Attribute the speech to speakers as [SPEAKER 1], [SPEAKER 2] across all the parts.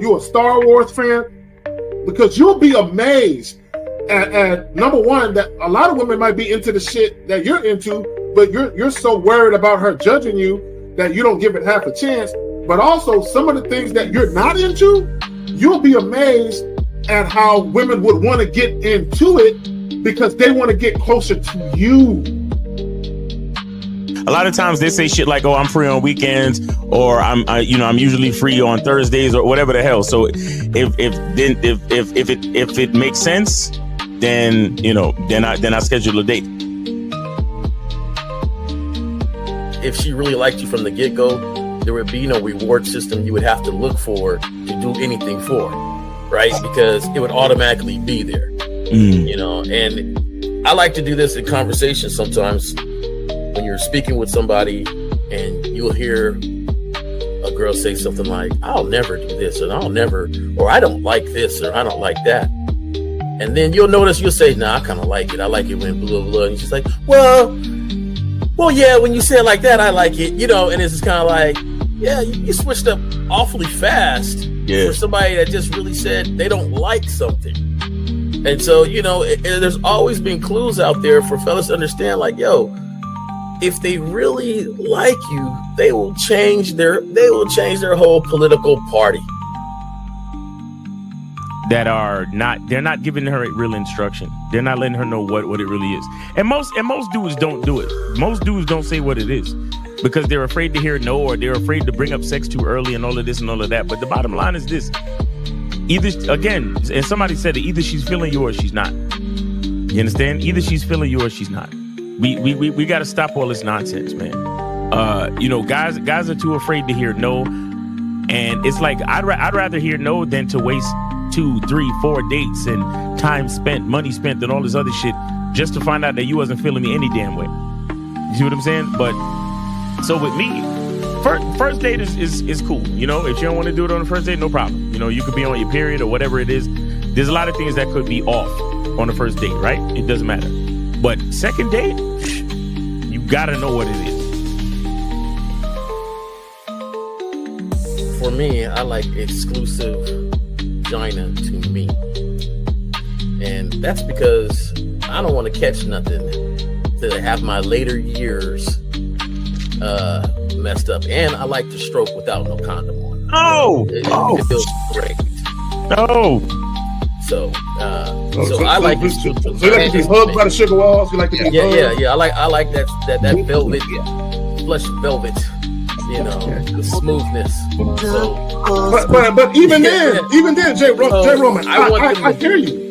[SPEAKER 1] You a Star Wars fan? Because you'll be amazed at number one, that a lot of women might be into the shit that you're into, but you're so worried about her judging you that you don't give it half a chance. But also some of the things that you're not into, you'll be amazed at how women would want to get into it because they want to get closer to you.
[SPEAKER 2] A lot of times they say shit like, "Oh, I'm free on weekends," or I'm usually free on Thursdays," or whatever the hell. So if it makes sense, then I schedule a date.
[SPEAKER 3] If she really liked you from the get-go, there would be no reward system you would have to look for to do anything for, right? Because it would automatically be there, And I like to do this in conversation sometimes. When you're speaking with somebody and you'll hear a girl say something like, "I'll never do this," or "I don't like this," or "I don't like that." And then you'll notice, you'll say, "Nah, I kind of like it. I like it when blah, blah, blah." And she's like, well, yeah, when you say it like that, I like it, And it's just kind of like, yeah, you switched up awfully fast for somebody that just really said they don't like something. And so, there's always been clues out there for fellas to understand, like, yo, if they really like you, they will change their whole political party.
[SPEAKER 2] They're not giving her real instruction. They're not letting her know what it really is. And most dudes don't do it. Most dudes don't say what it is because they're afraid to hear no, or they're afraid to bring up sex too early and all of this and all of that. But the bottom line is this. Either, again, and somebody said it, either she's feeling you or she's not. You understand? Either she's feeling you or she's not. We got to stop all this nonsense, man. Guys are too afraid to hear no, and it's like I'd rather hear no than to waste 2, 3, 4 dates and time spent, money spent, and all this other shit just to find out that you wasn't feeling me any damn way. You see what I'm saying? But so with me, first date is cool. If you don't want to do it on the first date, no problem. You could be on your period or whatever it is. There's a lot of things that could be off on the first date, right? It doesn't matter. But second date, you gotta know what it
[SPEAKER 3] is. For me, I like exclusive vagina to me. And that's because I don't want to catch nothing to have my later years messed up. And I like to stroke without no condom on. It feels great.
[SPEAKER 2] No.
[SPEAKER 3] So I like it.
[SPEAKER 1] So you like to be hugged by the sugar walls? You like to be hugged?
[SPEAKER 3] Yeah. I like that velvet, plush velvet. The smoothness. So,
[SPEAKER 1] but even then, Jay Roman, I hear you.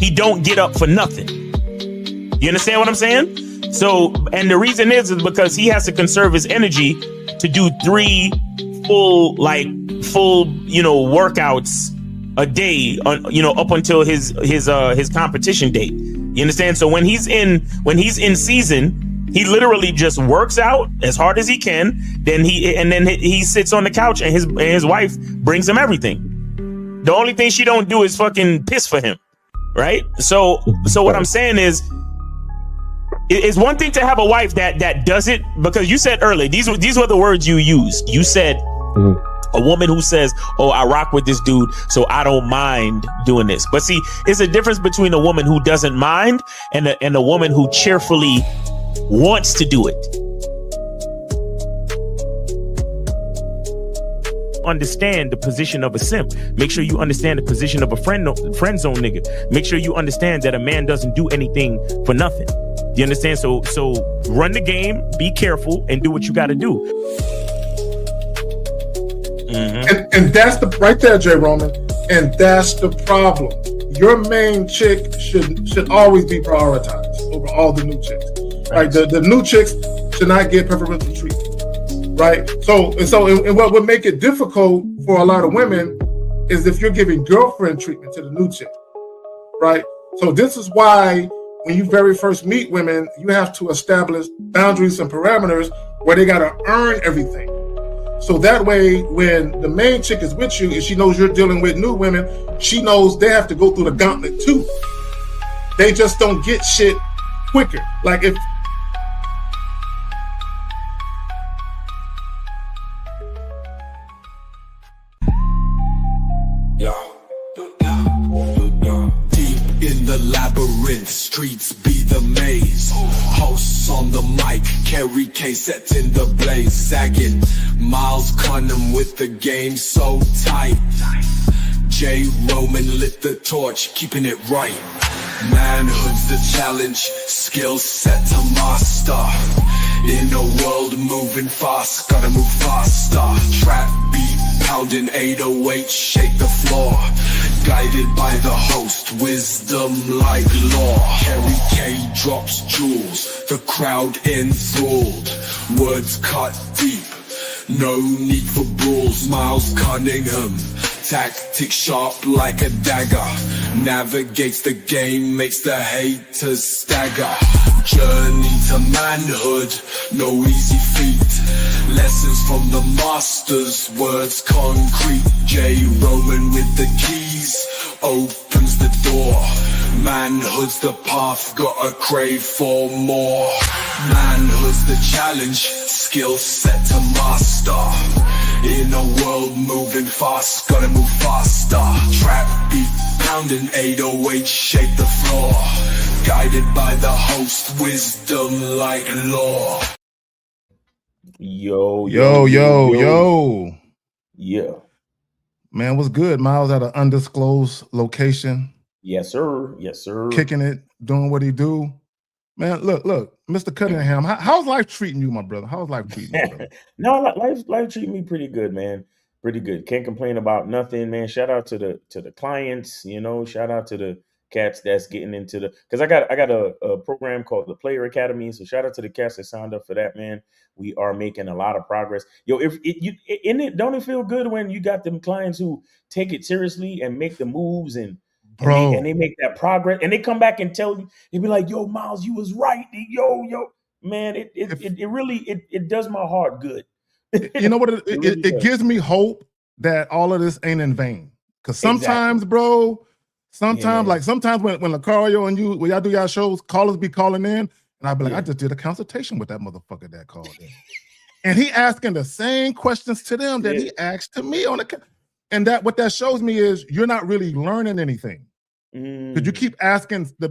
[SPEAKER 2] He don't get up for nothing. You understand what I'm saying? So, and the reason is because he has to conserve his energy to do 3 full workouts a day up until his competition date. You understand? So when he's in season, he literally just works out as hard as he can. Then he sits on the couch and his wife brings him everything. The only thing she don't do is fucking piss for him, right? So what I'm saying is, it's one thing to have a wife that does it, because you said earlier, these were the words you used. You said a woman who says, "Oh, I rock with this dude, so I don't mind doing this." But see, it's a difference between a woman who doesn't mind and a woman who cheerfully wants to do it. Understand the position of a simp. Make sure you understand the position of a friend zone nigga. Make sure you understand that a man doesn't do anything for nothing. You understand? So run the game, be careful, and do what you got to do.
[SPEAKER 1] Mm-hmm. And that's right there, Jay Roman. And that's the problem. Your main chick should always be prioritized over all the new chicks. Right? The new chicks should not get preferential treatment. Right? So what would make it difficult for a lot of women is if you're giving girlfriend treatment to the new chick. Right? So this is why when you very first meet women, you have to establish boundaries and parameters where they got to earn everything. So that way, when the main chick is with you and she knows you're dealing with new women, she knows they have to go through the gauntlet too. They just don't get shit quicker. Like
[SPEAKER 4] place. Hosts on the mic, Kerry K set in the blaze, zagging. Miles Cunham with the game so tight. J. Roman lit the torch, keeping it right. Manhood's the challenge, skill set to master. In a world moving fast, gotta move faster. Trap beat, pounding 808, shake the floor. Guided by the host, wisdom like law. Kerry K drops jewels, the crowd enthralled. Words cut deep, no need for brawls. Miles Cunningham, tactics sharp like a dagger. Navigates the game, makes the haters stagger. Journey to manhood, no easy feat. Lessons from the masters, words concrete. J. Roman with the keys, opens the door. Manhood's the path, gotta crave for more. Manhood's the challenge, skill set to master. In a world moving fast, gotta move faster. Trap beat, pounding 808, shake the floor. Guided by the host, wisdom like law.
[SPEAKER 2] Yo. Yeah.
[SPEAKER 1] Man, what's good? Miles at an undisclosed location.
[SPEAKER 2] Yes, sir.
[SPEAKER 1] Kicking it, doing what he do. Man, look, Mr. Cunningham, how's life treating you, my brother? How's life treating you, brother?
[SPEAKER 2] No, life treating me pretty good, man. Pretty good. Can't complain about nothing, man. Shout out to the clients, shout out to the cats that's getting into because I got a program called the Player Academy. So shout out to the cats that signed up for that, man. We are making a lot of progress. Don't it feel good when you got them clients who take it seriously and make the moves and they make that progress and they come back and tell you, they be like, yo, Miles, you was right. Yo, man, it really does my heart good.
[SPEAKER 1] You know what? It gives me hope that all of this ain't in vain. Because sometimes, bro, sometimes when Lucario and you, when y'all do y'all shows, callers be calling in, and I be like, I just did a consultation with that motherfucker that called in. And he asking the same questions to them that he asked to me on the. And that what that shows me is you're not really learning anything. Because you keep asking this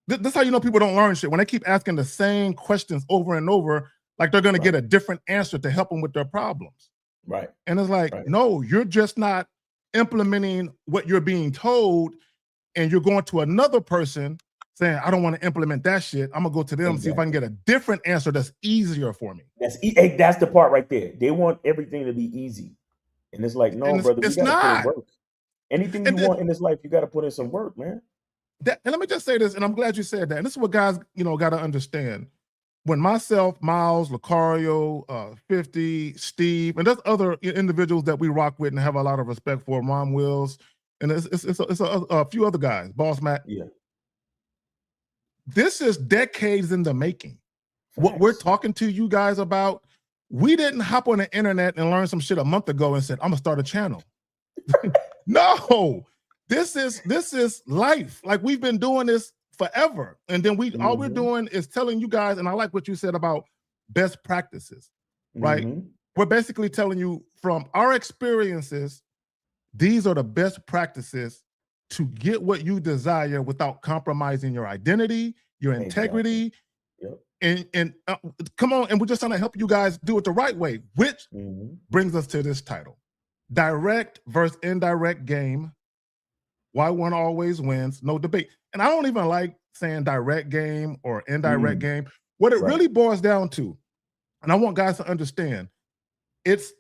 [SPEAKER 1] is how you know people don't learn shit. When they keep asking the same questions over and over, like they're gonna get a different answer to help them with their problems.
[SPEAKER 2] Right.
[SPEAKER 1] And it's like, no, you're just not implementing what you're being told, and you're going to another person saying, I don't want to implement that shit. I'm gonna go to them and see if I can get a different answer that's easier for me.
[SPEAKER 2] That's the part right there. They want everything to be easy. And it's like, no, brother,
[SPEAKER 1] it's
[SPEAKER 2] we gotta
[SPEAKER 1] not.
[SPEAKER 2] put in work. Anything you want in this life, you got to put in some work, man.
[SPEAKER 1] And let me just say this, and I'm glad you said that. And this is what guys, got to understand. When myself, Miles, Lucario, 50, Steve, and there's other individuals that we rock with and have a lot of respect for, Ron Wills, and it's a few other guys, Boss Matt.
[SPEAKER 2] Yeah.
[SPEAKER 1] This is decades in the making. What we're talking to you guys about, we didn't hop on the internet and learn some shit a month ago and said, I'm gonna start a channel. No, this is life. Like, we've been doing this forever. And then all we're doing is telling you guys, and I like what you said about best practices, right? We're basically telling you from our experiences, these are the best practices to get what you desire without compromising your identity, your integrity. And come on, and we're just trying to help you guys do it the right way, which brings us to this title. Direct versus indirect game. Why one always wins, no debate. And I don't even like saying direct game or indirect game. What it really boils down to, and I want guys to understand, it's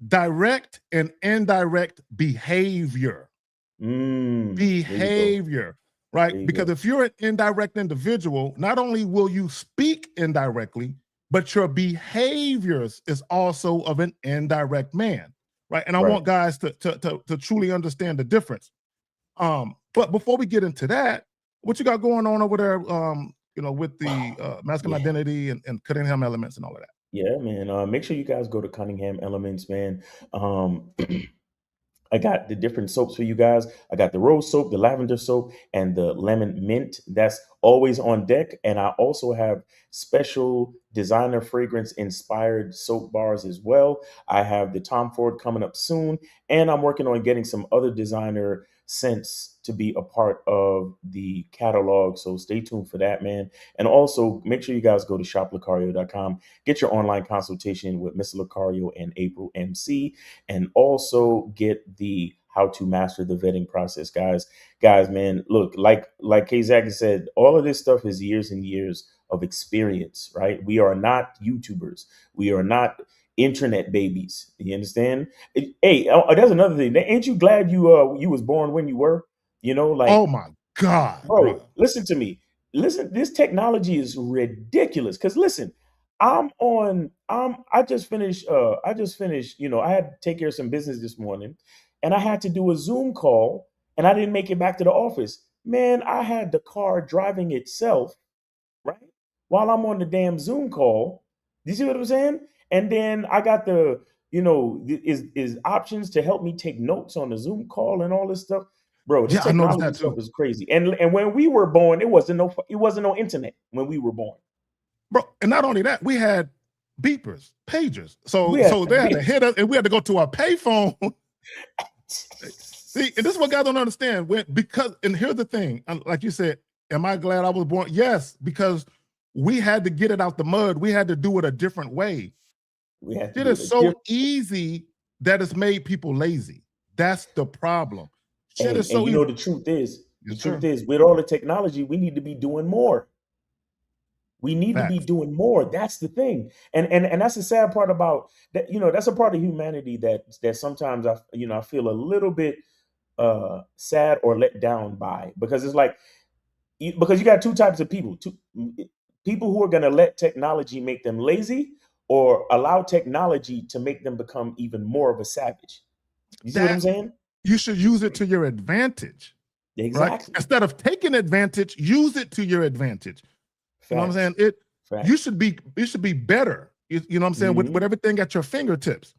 [SPEAKER 1] direct and indirect behavior. Behavior, right? Because if you're an indirect individual, not only will you speak indirectly, but your behaviors is also of an indirect man. Right. And I want guys to truly understand the difference. But before we get into that, what you got going on over there, with the masculine identity and Cunningham elements and all of that?
[SPEAKER 2] Yeah, man. Make sure you guys go to Cunningham Elements, man. I got the different soaps for you guys. I got the rose soap, the lavender soap, and the lemon mint. That's always on deck. And I also have special designer fragrance inspired soap bars as well. I have the Tom Ford coming up soon. And I'm working on getting some other designer cents to be a part of the catalog. So stay tuned for that, man. And also make sure you guys go to shoplucario.com, get your online consultation with Mr. Lucario and April MC, and also get the how to master the vetting process, guys. Guys, man, look, like K-Zach said, all of this stuff is years and years of experience, right? We are not YouTubers. We are not internet babies. You understand? Hey, that's another thing. Ain't you glad you was born when you were? You know, like,
[SPEAKER 5] Oh my God,
[SPEAKER 2] bro, listen to me. Listen, this technology is ridiculous. Cause listen, I just finished, I had to take care of some business this morning and I had to do a Zoom call and I didn't make it back to the office. Man, I had the car driving itself, right? While I'm on the damn Zoom call. You see what I'm saying? And then I got the, is options to help me take notes on the Zoom call and all this stuff. Bro, this
[SPEAKER 5] Yeah, I noticed
[SPEAKER 2] technology
[SPEAKER 5] that
[SPEAKER 2] stuff
[SPEAKER 5] too,
[SPEAKER 2] is crazy. And when we were born, it wasn't no internet when we were born.
[SPEAKER 5] bro. And not only that, we had beepers, pagers.
[SPEAKER 2] We had
[SPEAKER 5] So they had to hit us, and we had to go to our payphone. See, and this is what guys don't understand. And here's the thing, like you said, am I glad I was born? Yes, because we had to get it out the mud. We had to do it a different way. It is so easy that it's made people lazy. That's the problem.
[SPEAKER 2] And the truth is, with all the technology, we need to be doing more. We need to be doing more. That's the thing. And that's the sad part about that. That's a part of humanity that sometimes I feel a little bit sad or let down by, because it's like, because you got two types of people. People who are going to let technology make them lazy, or allow technology to make them become even more of a savage. You see what I'm saying?
[SPEAKER 5] You should use it to your advantage.
[SPEAKER 2] Exactly.
[SPEAKER 5] Right? Instead of taking advantage, use it to your advantage. Facts. You know what I'm saying? You should be better. You know what I'm saying? With everything at your fingertips.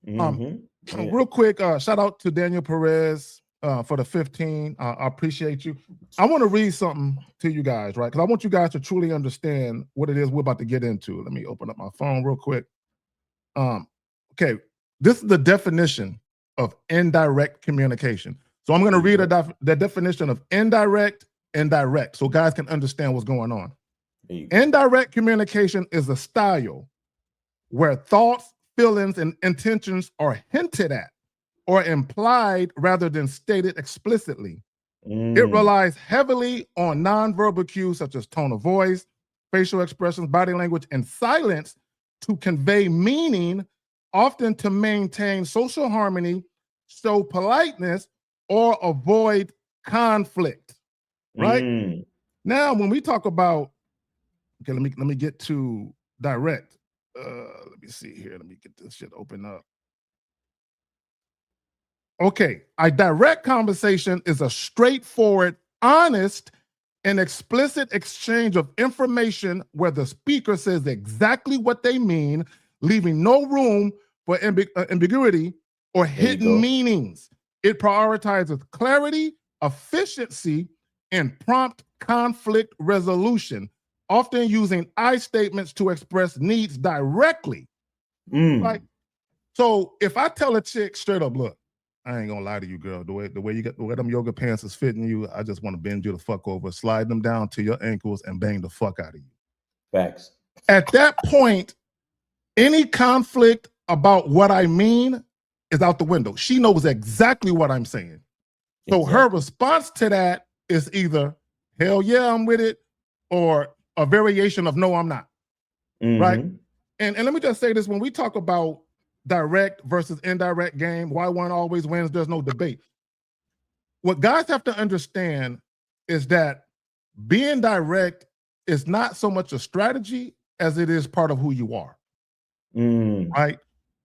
[SPEAKER 5] Real quick, shout out to Daniel Perez for the 15. I appreciate you. I want to read something to you guys, right? Because I want you guys to truly understand what it is we're about to get into. Let me open up my phone real quick. Okay, this is the definition of indirect communication. So I'm going to read the definition of indirect and direct, so guys can understand what's going on. Indirect communication is a style where thoughts, feelings, and intentions are hinted at or implied rather than stated explicitly. It relies heavily on nonverbal cues such as tone of voice, facial expressions, body language, and silence to convey meaning, often to maintain social harmony, show politeness, or avoid conflict. Right? Now, when we talk about, okay, let me get to direct. Let me see here. Let me get this shit open up. Okay, a direct conversation is a straightforward, honest, and explicit exchange of information where the speaker says exactly what they mean, leaving no room for ambiguity or hidden meanings. It prioritizes clarity, efficiency, and prompt conflict resolution, often using I statements to express needs directly. Right? So if I tell a chick straight up, look, I ain't gonna lie to you, girl, the way them yoga pants is fitting you, I just want to bend you the fuck over, slide them down to your ankles, and bang the fuck out of you.
[SPEAKER 2] Facts.
[SPEAKER 5] At that point, any conflict about what I mean is out the window. She knows exactly what I'm saying. So her response to that is either, hell yeah, I'm with it, or a variation of no, I'm not. Right? And let me just say this, when we talk about direct versus indirect game, why one always wins, there's no debate. What guys have to understand is that being direct is not so much a strategy as it is part of who you are. Right?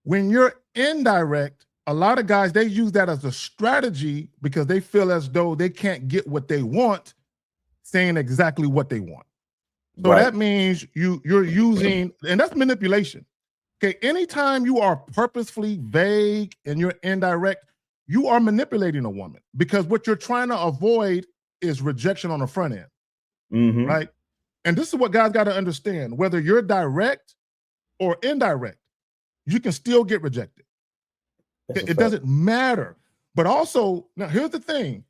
[SPEAKER 5] When you're indirect, a lot of guys, they use that as a strategy because they feel as though they can't get what they want, saying exactly what they want. So that means you're using, and that's manipulation. Okay, anytime you are purposefully vague and you're indirect, you are manipulating a woman, because what you're trying to avoid is rejection on the front end, right? And this is what guys got to understand. Whether you're direct or indirect, you can still get rejected. It doesn't matter. But also, now here's the thing.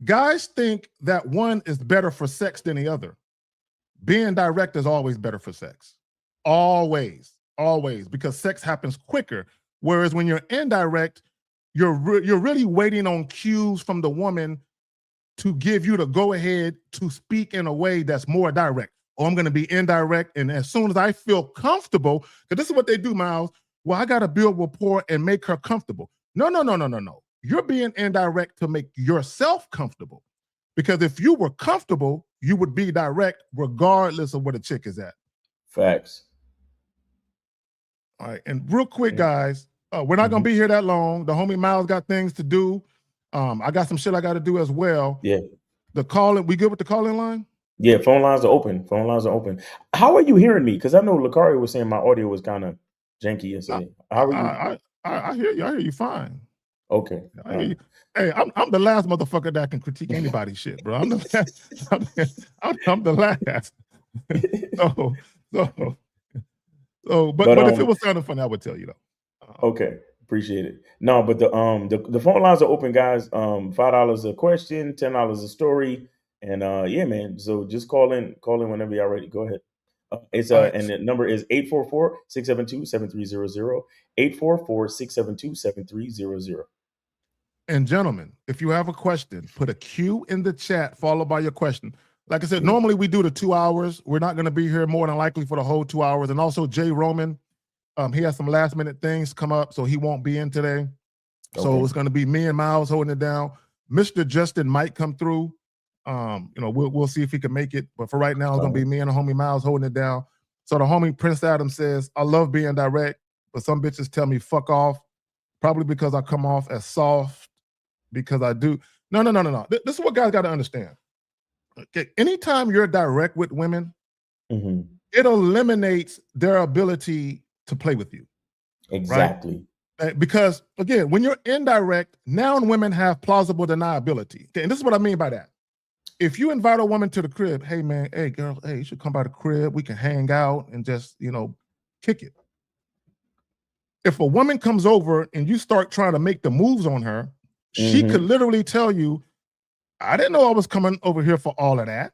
[SPEAKER 5] Guys think that one is better for sex than the other. Being direct is always better for sex. Always, because sex happens quicker. Whereas when you're indirect, you're really waiting on cues from the woman to give you the go ahead to speak in a way that's more direct. Or I'm going to be indirect, and as soon as I feel comfortable, because this is what they do, Miles. Well, I got to build rapport and make her comfortable. No. You're being indirect to make yourself comfortable. Because if you were comfortable, you would be direct regardless of where the chick is at.
[SPEAKER 6] Facts.
[SPEAKER 5] All right. And real quick, guys, we're not going to be here that long. The homie Miles got things to do. I got some shit I got to do as well.
[SPEAKER 6] Yeah.
[SPEAKER 5] The calling, we good with the calling line?
[SPEAKER 6] Yeah, phone lines are open. How are you hearing me? Because I know Lacari was saying my audio was kind of janky yesterday. How are you?
[SPEAKER 5] I hear you. I hear you fine.
[SPEAKER 6] Okay.
[SPEAKER 5] I hear you. Hey, I'm the last motherfucker that can critique anybody's shit, bro. I'm the last. I'm the last. But if it was sounding funny, I would tell you though.
[SPEAKER 6] Okay, appreciate it. No, but the phone lines are open, guys. $5 a question, $10 a story, and yeah, man. So just call in whenever you're ready. Go ahead. And the number is 844-672-7300. 844-672-7300.
[SPEAKER 5] And gentlemen, if you have a question, put a Q in the chat followed by your question. Like I said, normally we do the 2 hours. We're not going to be here more than likely for the whole 2 hours. And also Jay Roman, he has some last minute things come up, so he won't be in today. Okay. So it's going to be me and Miles holding it down. Mr. Justin might come through. We'll see if he can make it. But for right now, it's going to be me and the homie Miles holding it down. So the homie Prince Adam says, I love being direct, but some bitches tell me fuck off, probably because I come off as soft. Because I do. No. This is what guys got to understand. Okay. Anytime you're direct with women, it eliminates their ability to play with you.
[SPEAKER 6] Exactly.
[SPEAKER 5] Right? Because again, when you're indirect, now women have plausible deniability. Okay, and this is what I mean by that. If you invite a woman to the crib, hey man, hey girl, hey, you should come by the crib. We can hang out and just, kick it. If a woman comes over and you start trying to make the moves on her, she could literally tell you, I didn't know I was coming over here for all of that.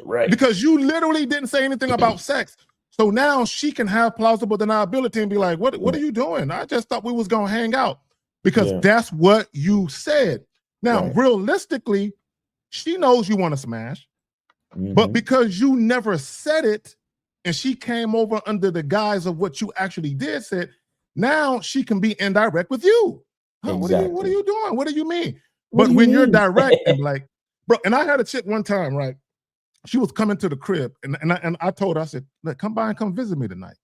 [SPEAKER 6] Right.
[SPEAKER 5] Because you literally didn't say anything about sex. So now she can have plausible deniability and be like, what are you doing? I just thought we was going to hang out. Because that's what you said. Now, realistically, she knows you want to smash. But because you never said it and she came over under the guise of what you actually did said, now she can be indirect with you. Huh, exactly. What are you doing? What do you mean? But when you're direct and like, bro, and I had a chick one time, right? She was coming to the crib and I told her, I said, look, come by and come visit me tonight.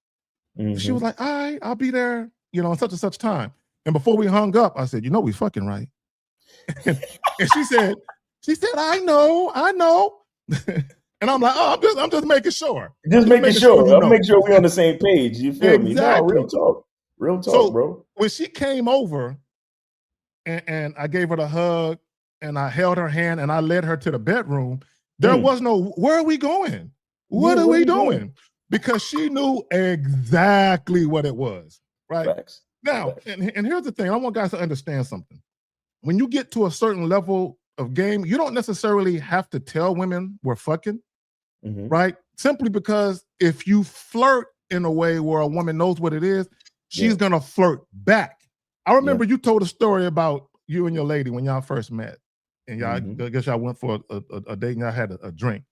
[SPEAKER 5] She was like, all right, I'll be there, in such and such time. And before we hung up, I said, we fucking right. and she said, I know. And I'm like, I'm just making sure.
[SPEAKER 6] Just making sure. I'll make sure we're on the same page. You feel me? No, real talk. So, bro.
[SPEAKER 5] When she came over, and I gave her the hug and I held her hand and I led her to the bedroom. There was no, where are we going? What are we doing? Because she knew exactly what it was, right?
[SPEAKER 6] Facts.
[SPEAKER 5] Now, and here's the thing. I want guys to understand something. When you get to a certain level of game, you don't necessarily have to tell women we're fucking, right? Simply because if you flirt in a way where a woman knows what it is, she's going to flirt back. I remember you told a story about you and your lady when y'all first met. And y'all, I guess y'all went for a date and y'all had a drink.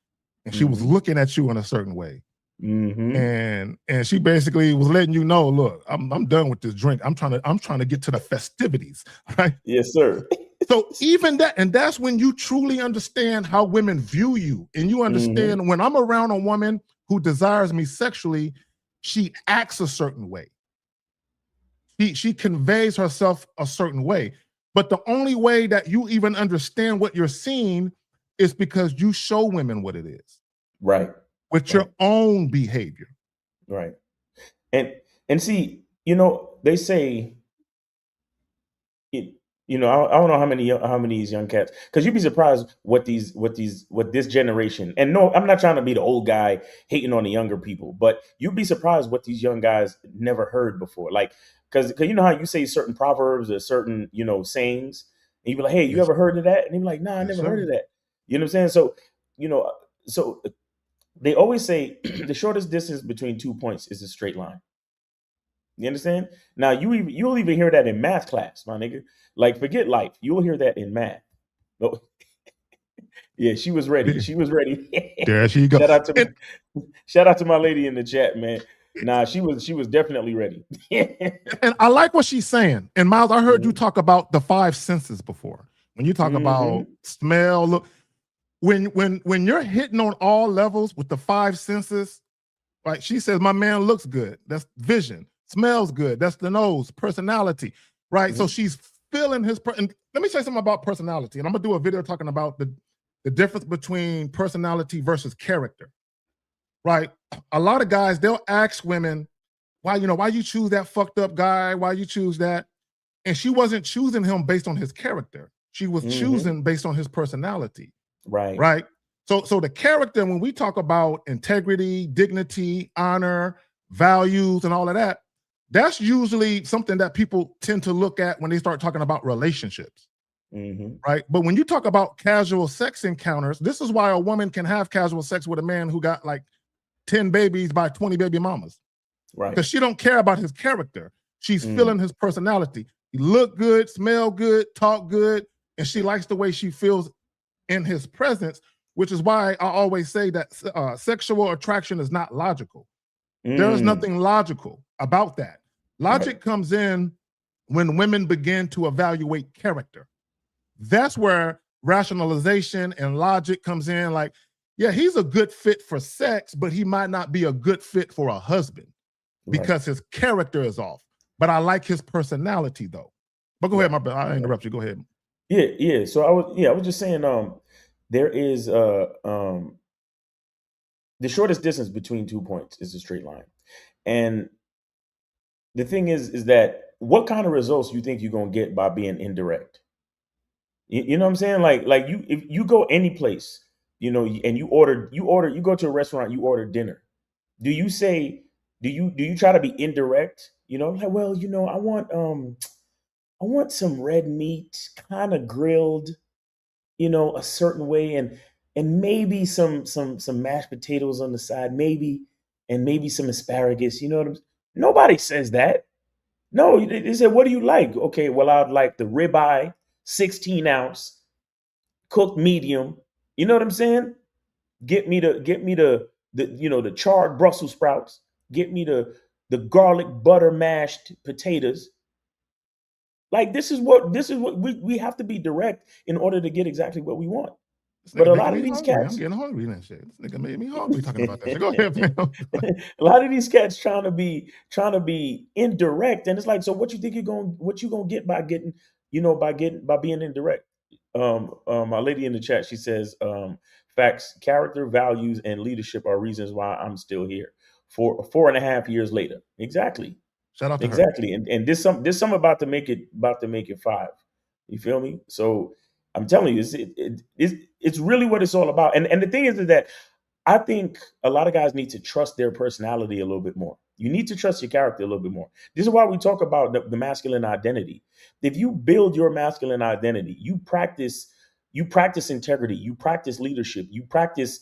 [SPEAKER 5] And she was looking at you in a certain way. And she basically was letting you know, look, I'm done with this drink. I'm trying to get to the festivities, right?
[SPEAKER 6] Yes, sir.
[SPEAKER 5] So even that, and that's when you truly understand how women view you. And you understand when I'm around a woman who desires me sexually, she acts a certain way. She conveys herself a certain way. But the only way that you even understand what you're seeing is because you show women what it is.
[SPEAKER 6] Right.
[SPEAKER 5] With your own behavior.
[SPEAKER 6] Right. And see, they say it, I don't know how many of these young cats, because you'd be surprised what this generation, and no, I'm not trying to be the old guy hating on the younger people, but you'd be surprised what these young guys never heard before. Like, because you know how you say certain proverbs or certain, sayings, And you be like, hey, you
[SPEAKER 5] Yes.
[SPEAKER 6] ever heard of that? And he be like, nah, I
[SPEAKER 5] Yes,
[SPEAKER 6] never
[SPEAKER 5] sir.
[SPEAKER 6] heard of that. You know what I'm saying? So, so they always say the shortest distance between 2 points is a straight line. You understand? Now you'll even hear that in math class, my nigga. Like, forget life. You'll hear that in math. No. Yeah, she was ready. She was ready.
[SPEAKER 5] There she go.
[SPEAKER 6] Shout out to my lady in the chat, man. Nah, she was definitely ready.
[SPEAKER 5] And I like what she's saying. And Miles, I heard you talk about the 5 senses before. When you talk about smell, look, when you're hitting on all levels with the 5 senses, like she says, my man looks good. That's vision. Smells good. That's the nose. Personality, right? So she's feeling his. And let me say something about personality. And I'm gonna do a video talking about the difference between personality versus character, right? A lot of guys, they'll ask women, why you choose that fucked up guy? Why you choose that? And she wasn't choosing him based on his character. She was choosing based on his personality.
[SPEAKER 6] Right.
[SPEAKER 5] Right. So the character, when we talk about integrity, dignity, honor, values, and all of that, that's usually something that people tend to look at when they start talking about relationships. Right. But when you talk about casual sex encounters, this is why a woman can have casual sex with a man who got like 10 babies by 20 baby mamas.
[SPEAKER 6] Right.
[SPEAKER 5] Because she don't care about his character. She's feeling his personality. He look good, smell good, talk good, and she likes the way she feels in his presence, which is why I always say that sexual attraction is not logical. There is nothing logical about that. Logic comes in when women begin to evaluate character. That's where rationalization and logic comes in. Like, yeah, he's a good fit for sex, but he might not be a good fit for a husband because his character is off. But I like his personality though. But go ahead, my brother. I interrupt you. Go ahead.
[SPEAKER 6] Yeah. So I was just saying, there is the shortest distance between 2 points is a straight line. And the thing is that what kind of results you think you're gonna get by being indirect? You know what I'm saying? Like if you go any place, and you go to a restaurant, you order dinner. Do you try to be indirect? Like, well, I want some red meat, kind of grilled, a certain way, and maybe some mashed potatoes on the side, and maybe some asparagus. You know what I'm saying? Nobody says that. No, they said, what do you like? Okay, well, I'd like the ribeye, 16 ounce, cooked medium. You know what I'm saying? Get me the charred Brussels sprouts. Get me the garlic butter mashed potatoes. Like this is what we have to be direct in order to get exactly what we want. But a lot of these cats,
[SPEAKER 5] I'm getting hungry and shit. This nigga made me hungry talking about that shit. Go ahead, man.
[SPEAKER 6] A lot of these cats trying to be indirect, and it's like, so what you think what you gonna get by being indirect? My lady in the chat, she says, facts, character, values, and leadership are reasons why I'm still here for 4.5 years later. Exactly.
[SPEAKER 5] Shout out to her.
[SPEAKER 6] Exactly. And there's some about to make it 5. You feel me? So I'm telling you, it's really what it's all about. And the thing is that I think a lot of guys need to trust their personality a little bit more. You need to trust your character a little bit more. This is why we talk about the masculine identity. If you build your masculine identity, you practice integrity, you practice leadership, you practice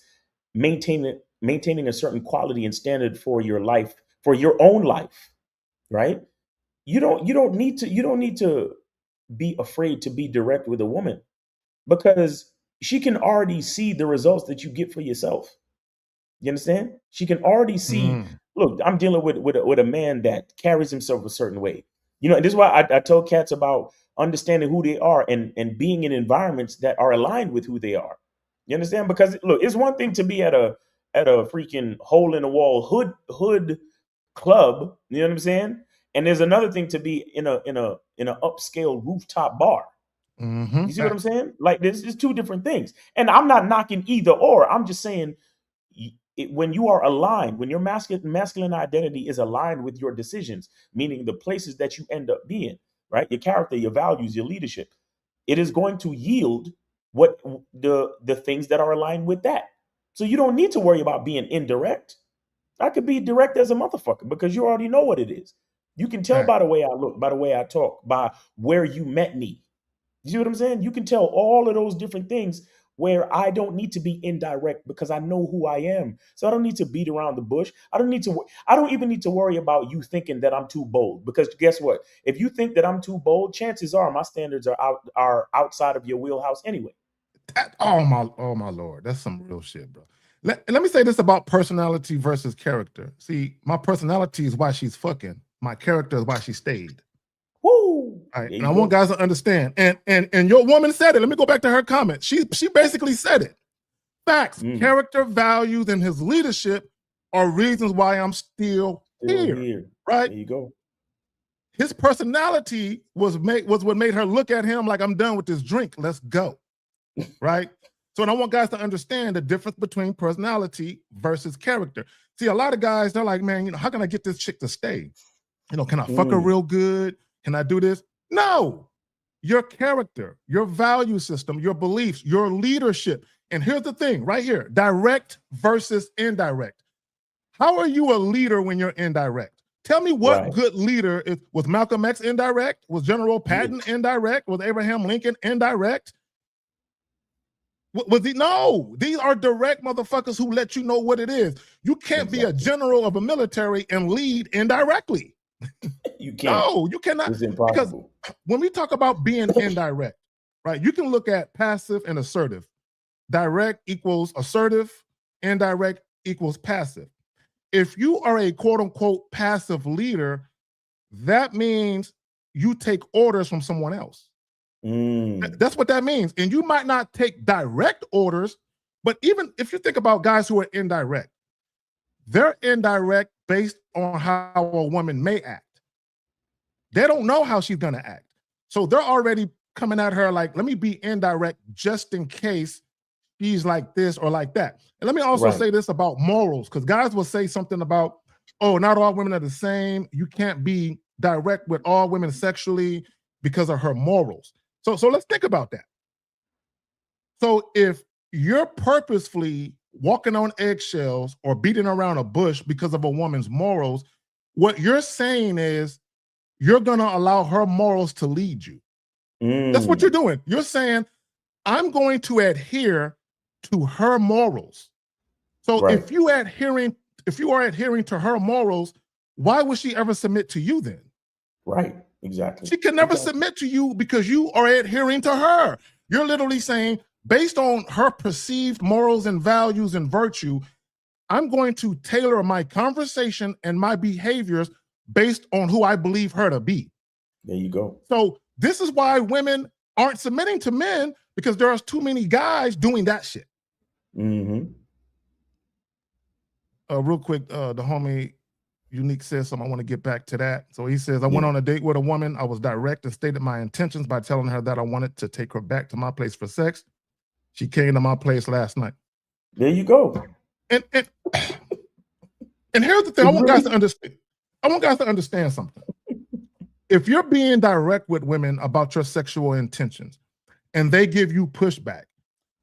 [SPEAKER 6] maintaining a certain quality and standard for your life, for your own life, right? You don't need to be afraid to be direct with a woman, because she can already see the results that you get for yourself. You understand? She can already see, look, I'm dealing with a man that carries himself a certain way. And this is why I tell cats about understanding who they are and being in environments that are aligned with who they are. You understand? Because look, it's one thing to be at a freaking hole in the wall hood club, you know what I'm saying? And there's another thing to be in a upscale rooftop bar. You see what I'm saying? Like, there's two different things. And I'm not knocking either or. I'm just saying, when you are aligned, when your masculine identity is aligned with your decisions, meaning the places that you end up being, right? Your character, your values, your leadership, it is going to yield what the things that are aligned with that. So you don't need to worry about being indirect. I could be direct as a motherfucker because you already know what it is. You can tell by the way I look, by the way I talk, by where you met me. You see what I'm saying? You can tell all of those different things where I don't need to be indirect because I know who I am. So I don't need to beat around the bush. I don't even need to worry about you thinking that I'm too bold, because guess what? If you think that I'm too bold, chances are my standards are outside of your wheelhouse anyway.
[SPEAKER 5] Oh my Lord. That's some real shit, bro. Let me say this about personality versus character. See, my personality is why she's fucking. My character is why she stayed.
[SPEAKER 6] Woo!
[SPEAKER 5] Right. And I want guys to understand. And your woman said it. Let me go back to her comment. She basically said it. Facts, character, values, and his leadership are reasons why I'm still here. Right.
[SPEAKER 6] There you go.
[SPEAKER 5] His personality was what made her look at him like, I'm done with this drink. Let's go. Right. So, and I want guys to understand the difference between personality versus character. See, a lot of guys, they're like, man, how can I get this chick to stay? Can I fuck her real good? Can I do this? No. Your character, your value system, your beliefs, your leadership. And here's the thing right here, direct versus indirect. How are you a leader when you're indirect? Tell me what good leader is. Was Malcolm X indirect? Was General Patton indirect? Was Abraham Lincoln indirect? Was he? No, these are direct motherfuckers who let you know what it is. You can't be a general of a military and lead indirectly.
[SPEAKER 6] You can't.
[SPEAKER 5] No, you cannot.
[SPEAKER 6] It's impossible.
[SPEAKER 5] Because when we talk about being indirect, right, you can look at passive and assertive. Direct equals assertive, indirect equals passive. If you are a quote unquote passive leader, that means you take orders from someone else. That's what that means. And you might not take direct orders, but even if you think about guys who are indirect, they're indirect based on how a woman may act. They don't know how she's going to act. So they're already coming at her like, let me be indirect just in case she's like this or like that. And let me also say this about morals, because guys will say something about, oh, not all women are the same. You can't be direct with all women sexually because of her morals. So let's think about that. So if you're purposefully walking on eggshells or beating around a bush because of a woman's morals, what you're saying is you're going to allow her morals to lead you. That's what you're doing. You're saying, I'm going to adhere to her morals. So if you are adhering to her morals, why would she ever submit to you then?
[SPEAKER 6] Right. Exactly.
[SPEAKER 5] She can never submit to you because you are adhering to her. You're literally saying, based on her perceived morals and values and virtue, I'm going to tailor my conversation and my behaviors based on who I believe her to be.
[SPEAKER 6] There you go.
[SPEAKER 5] So this is why women aren't submitting to men, because there's too many guys doing that shit. Real quick, the homie Unique says something. I want to get back to that. So he says, I went on a date with a woman. I was direct and stated my intentions by telling her that I wanted to take her back to my place for sex. She came to my place last night.
[SPEAKER 6] There you go.
[SPEAKER 5] And here's the thing. I want guys to understand. I want guys to understand something. If you're being direct with women about your sexual intentions and they give you pushback,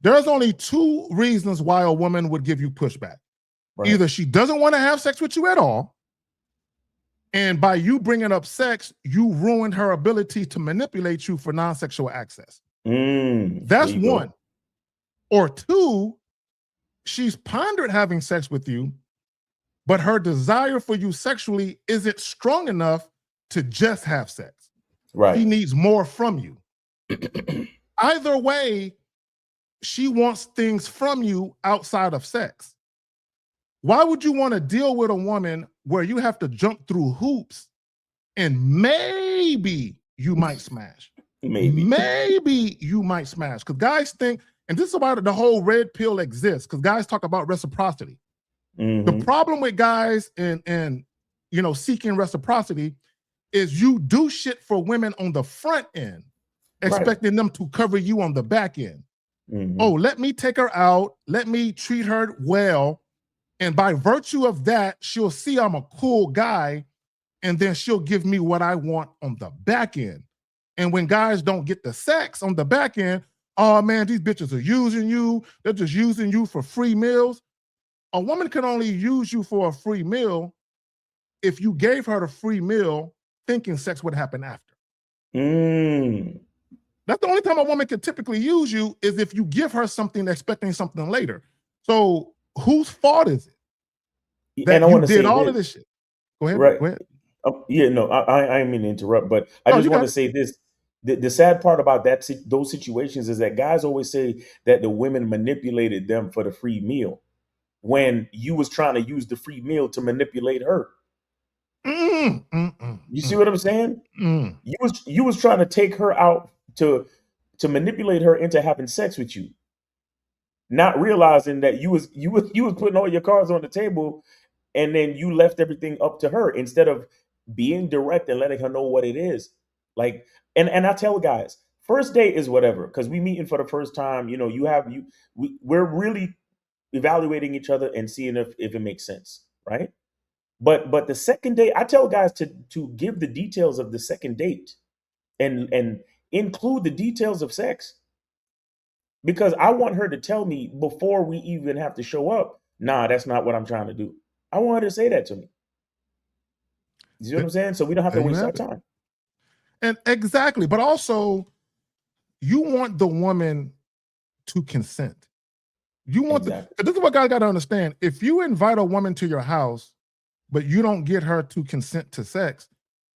[SPEAKER 5] there's only two reasons why a woman would give you pushback. Either she doesn't want to have sex with you at all, and by you bringing up sex, you ruined her ability to manipulate you for non-sexual access. That's one. Or two, she's pondered having sex with you, but her desire for you sexually isn't strong enough to just have sex. She needs more from you. Either way, she wants things from you outside of sex. Why would you want to deal with a woman where you have to jump through hoops and maybe you might smash? Maybe you might smash. Because guys think, and this is why the whole red pill exists, because guys talk about reciprocity. The problem with guys and seeking reciprocity is you do shit for women on the front end, expecting them to cover you on the back end. Oh, let me take her out. Let me treat her well. And by virtue of that, she'll see I'm a cool guy, and then she'll give me what I want on the back end. And when guys don't get the sex on the back end, oh man, these bitches are using you. They're just using you for free meals. A woman can only use you for a free meal if you gave her the free meal thinking sex would happen after. That's the only time a woman can typically use you is if you give her something expecting something later. So whose fault is it that
[SPEAKER 6] And I
[SPEAKER 5] you
[SPEAKER 6] want to
[SPEAKER 5] did
[SPEAKER 6] say
[SPEAKER 5] all
[SPEAKER 6] this,
[SPEAKER 5] of this shit? Go ahead.
[SPEAKER 6] right?
[SPEAKER 5] Go ahead.
[SPEAKER 6] Yeah, no, I didn't mean to interrupt, but I
[SPEAKER 5] No,
[SPEAKER 6] just
[SPEAKER 5] you
[SPEAKER 6] want
[SPEAKER 5] got
[SPEAKER 6] to
[SPEAKER 5] it.
[SPEAKER 6] say this. The sad part about those situations is that guys always say that the women manipulated them for the free meal when you was trying to use the free meal to manipulate her. You see what I'm saying? You was trying to take her out to manipulate her into having sex with you, not realizing that you was putting all your cards on the table, and then you left everything up to her instead of being direct and letting her know what it is. Like, and I tell guys, first date is whatever, because we meeting for the first time. We're really evaluating each other and seeing if it makes sense, right? But the second date, I tell guys to give the details of the second date and include the details of sex, because I want her to tell me before we even have to show up, nah, that's not what I'm trying to do. I want her to say that to me. You see what I'm saying? So we don't have to
[SPEAKER 5] There you
[SPEAKER 6] waste our
[SPEAKER 5] have it.
[SPEAKER 6] time.
[SPEAKER 5] And exactly, but also you want the woman to consent. You want
[SPEAKER 6] Exactly.
[SPEAKER 5] this is what guys got to understand. If you invite a woman to your house, but you don't get her to consent to sex,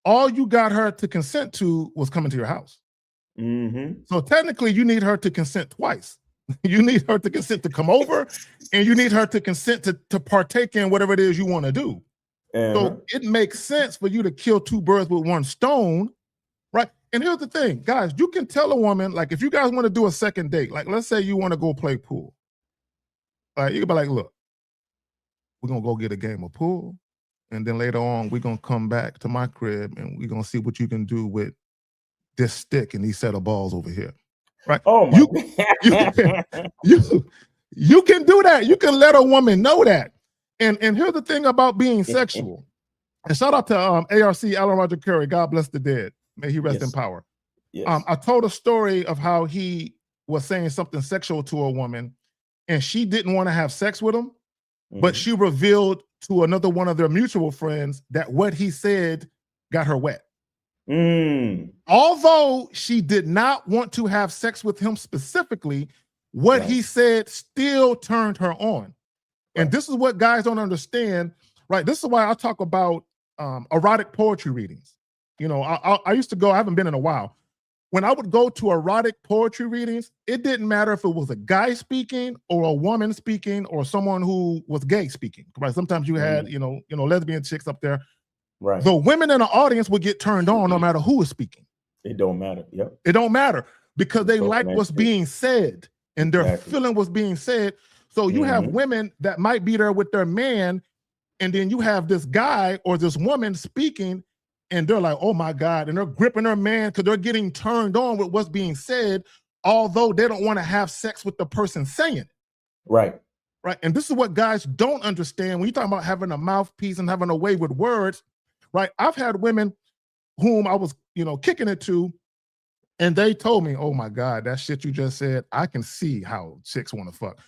[SPEAKER 5] all you got her to consent to was coming to your house. So technically, you need her to consent twice. You need her to consent to come over, and you need her to consent to partake in whatever it is you want to do. So it makes sense for you to kill two birds with one stone, right? And here's the thing, guys, you can tell a woman, like if you guys want to do a second date, like let's say you want to go play pool. You can be like, look, we're going to go get a game of pool. And then later on, we're going to come back to my crib and we're going to see what you can do with this stick and these set of balls over here. Right?
[SPEAKER 6] Oh my
[SPEAKER 5] you can do that. You can let a woman know that. And here's the thing about being sexual. And shout out to ARC, Alan Roger Curry. God bless the dead. May he rest in power.
[SPEAKER 6] Yes.
[SPEAKER 5] I told a story of how he was saying something sexual to a woman and she didn't want to have sex with him, but she revealed to another one of their mutual friends that what he said got her wet. Although she did not want to have sex with him specifically, what he said still turned her on. And this is what guys don't understand, right? This is why I talk about erotic poetry readings. You know, I used to go, I haven't been in a while. When I would go to erotic poetry readings, it didn't matter if it was a guy speaking or a woman speaking or someone who was gay speaking. Right? Sometimes you had, you know, lesbian chicks up there.
[SPEAKER 6] Right.
[SPEAKER 5] The women in the audience would get turned on no matter who is speaking.
[SPEAKER 6] It don't matter. Yep.
[SPEAKER 5] It don't matter because they like what's being said and they're feeling what's being said. So you have women that might be there with their man, and then you have this guy or this woman speaking, and they're like, oh my God, and they're gripping their man because they're getting turned on with what's being said, although they don't want to have sex with the person saying it.
[SPEAKER 6] Right.
[SPEAKER 5] Right. And this is what guys don't understand. When you talk about having a mouthpiece and having a way with words, right? I've had women whom I was, kicking it to, and they told me, oh my God, that shit you just said, I can see how chicks want to fuck.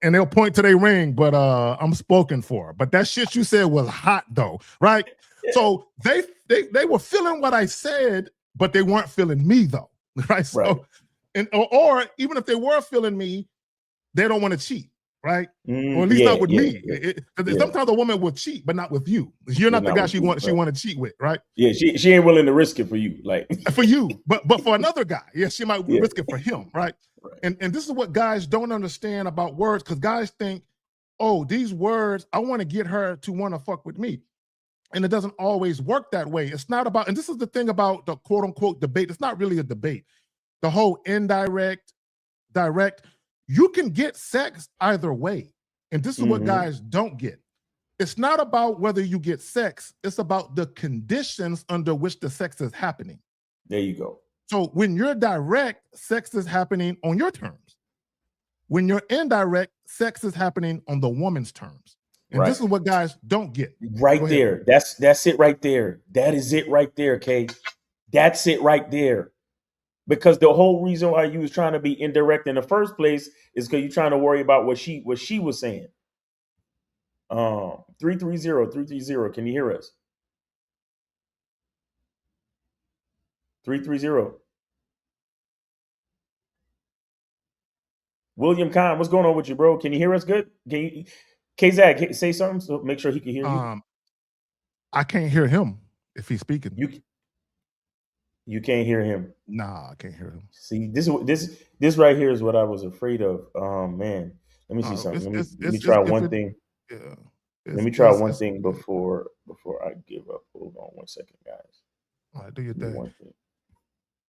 [SPEAKER 5] And they'll point to their ring, but I'm spoken for. But that shit you said was hot though, right? So they were feeling what I said, but they weren't feeling me though, right? So, or even if they were feeling me, they don't want to cheat, right? Or at least not with me. Sometimes a woman will cheat, but not with you. You're not the guy she want to cheat with, right?
[SPEAKER 6] Yeah, she ain't willing to risk it for you, like
[SPEAKER 5] for you, but for another guy, she might risk it for him, right? And this is what guys don't understand about words, because guys think, oh, these words, I want to get her to want to fuck with me. And it doesn't always work that way. It's not about, and this is the thing about the quote unquote debate. It's not really a debate. The whole indirect, direct, you can get sex either way. And this is what guys don't get. It's not about whether you get sex. It's about the conditions under which the sex is happening.
[SPEAKER 6] There you go.
[SPEAKER 5] So when you're direct, sex is happening on your terms. When you're indirect, sex is happening on the woman's terms. And this is what guys don't get.
[SPEAKER 6] Right there. That's it right there. That is it right there, Kay. That's it right there. Because the whole reason why you was trying to be indirect in the first place is because you're trying to worry about what she was saying. 330. Can you hear us? 330. William Kahn, what's going on with you, bro? Can you hear us good? Can you, K-Zag, say something so make sure he can hear you?
[SPEAKER 5] I can't hear him if he's speaking.
[SPEAKER 6] You can't hear him.
[SPEAKER 5] Nah, I can't hear him.
[SPEAKER 6] See, this right here is what I was afraid of. Man, let me see something. Let me try one thing.
[SPEAKER 5] Yeah.
[SPEAKER 6] Let me try one thing before I give up. Hold on 1 second, guys.
[SPEAKER 5] All right, do your thing.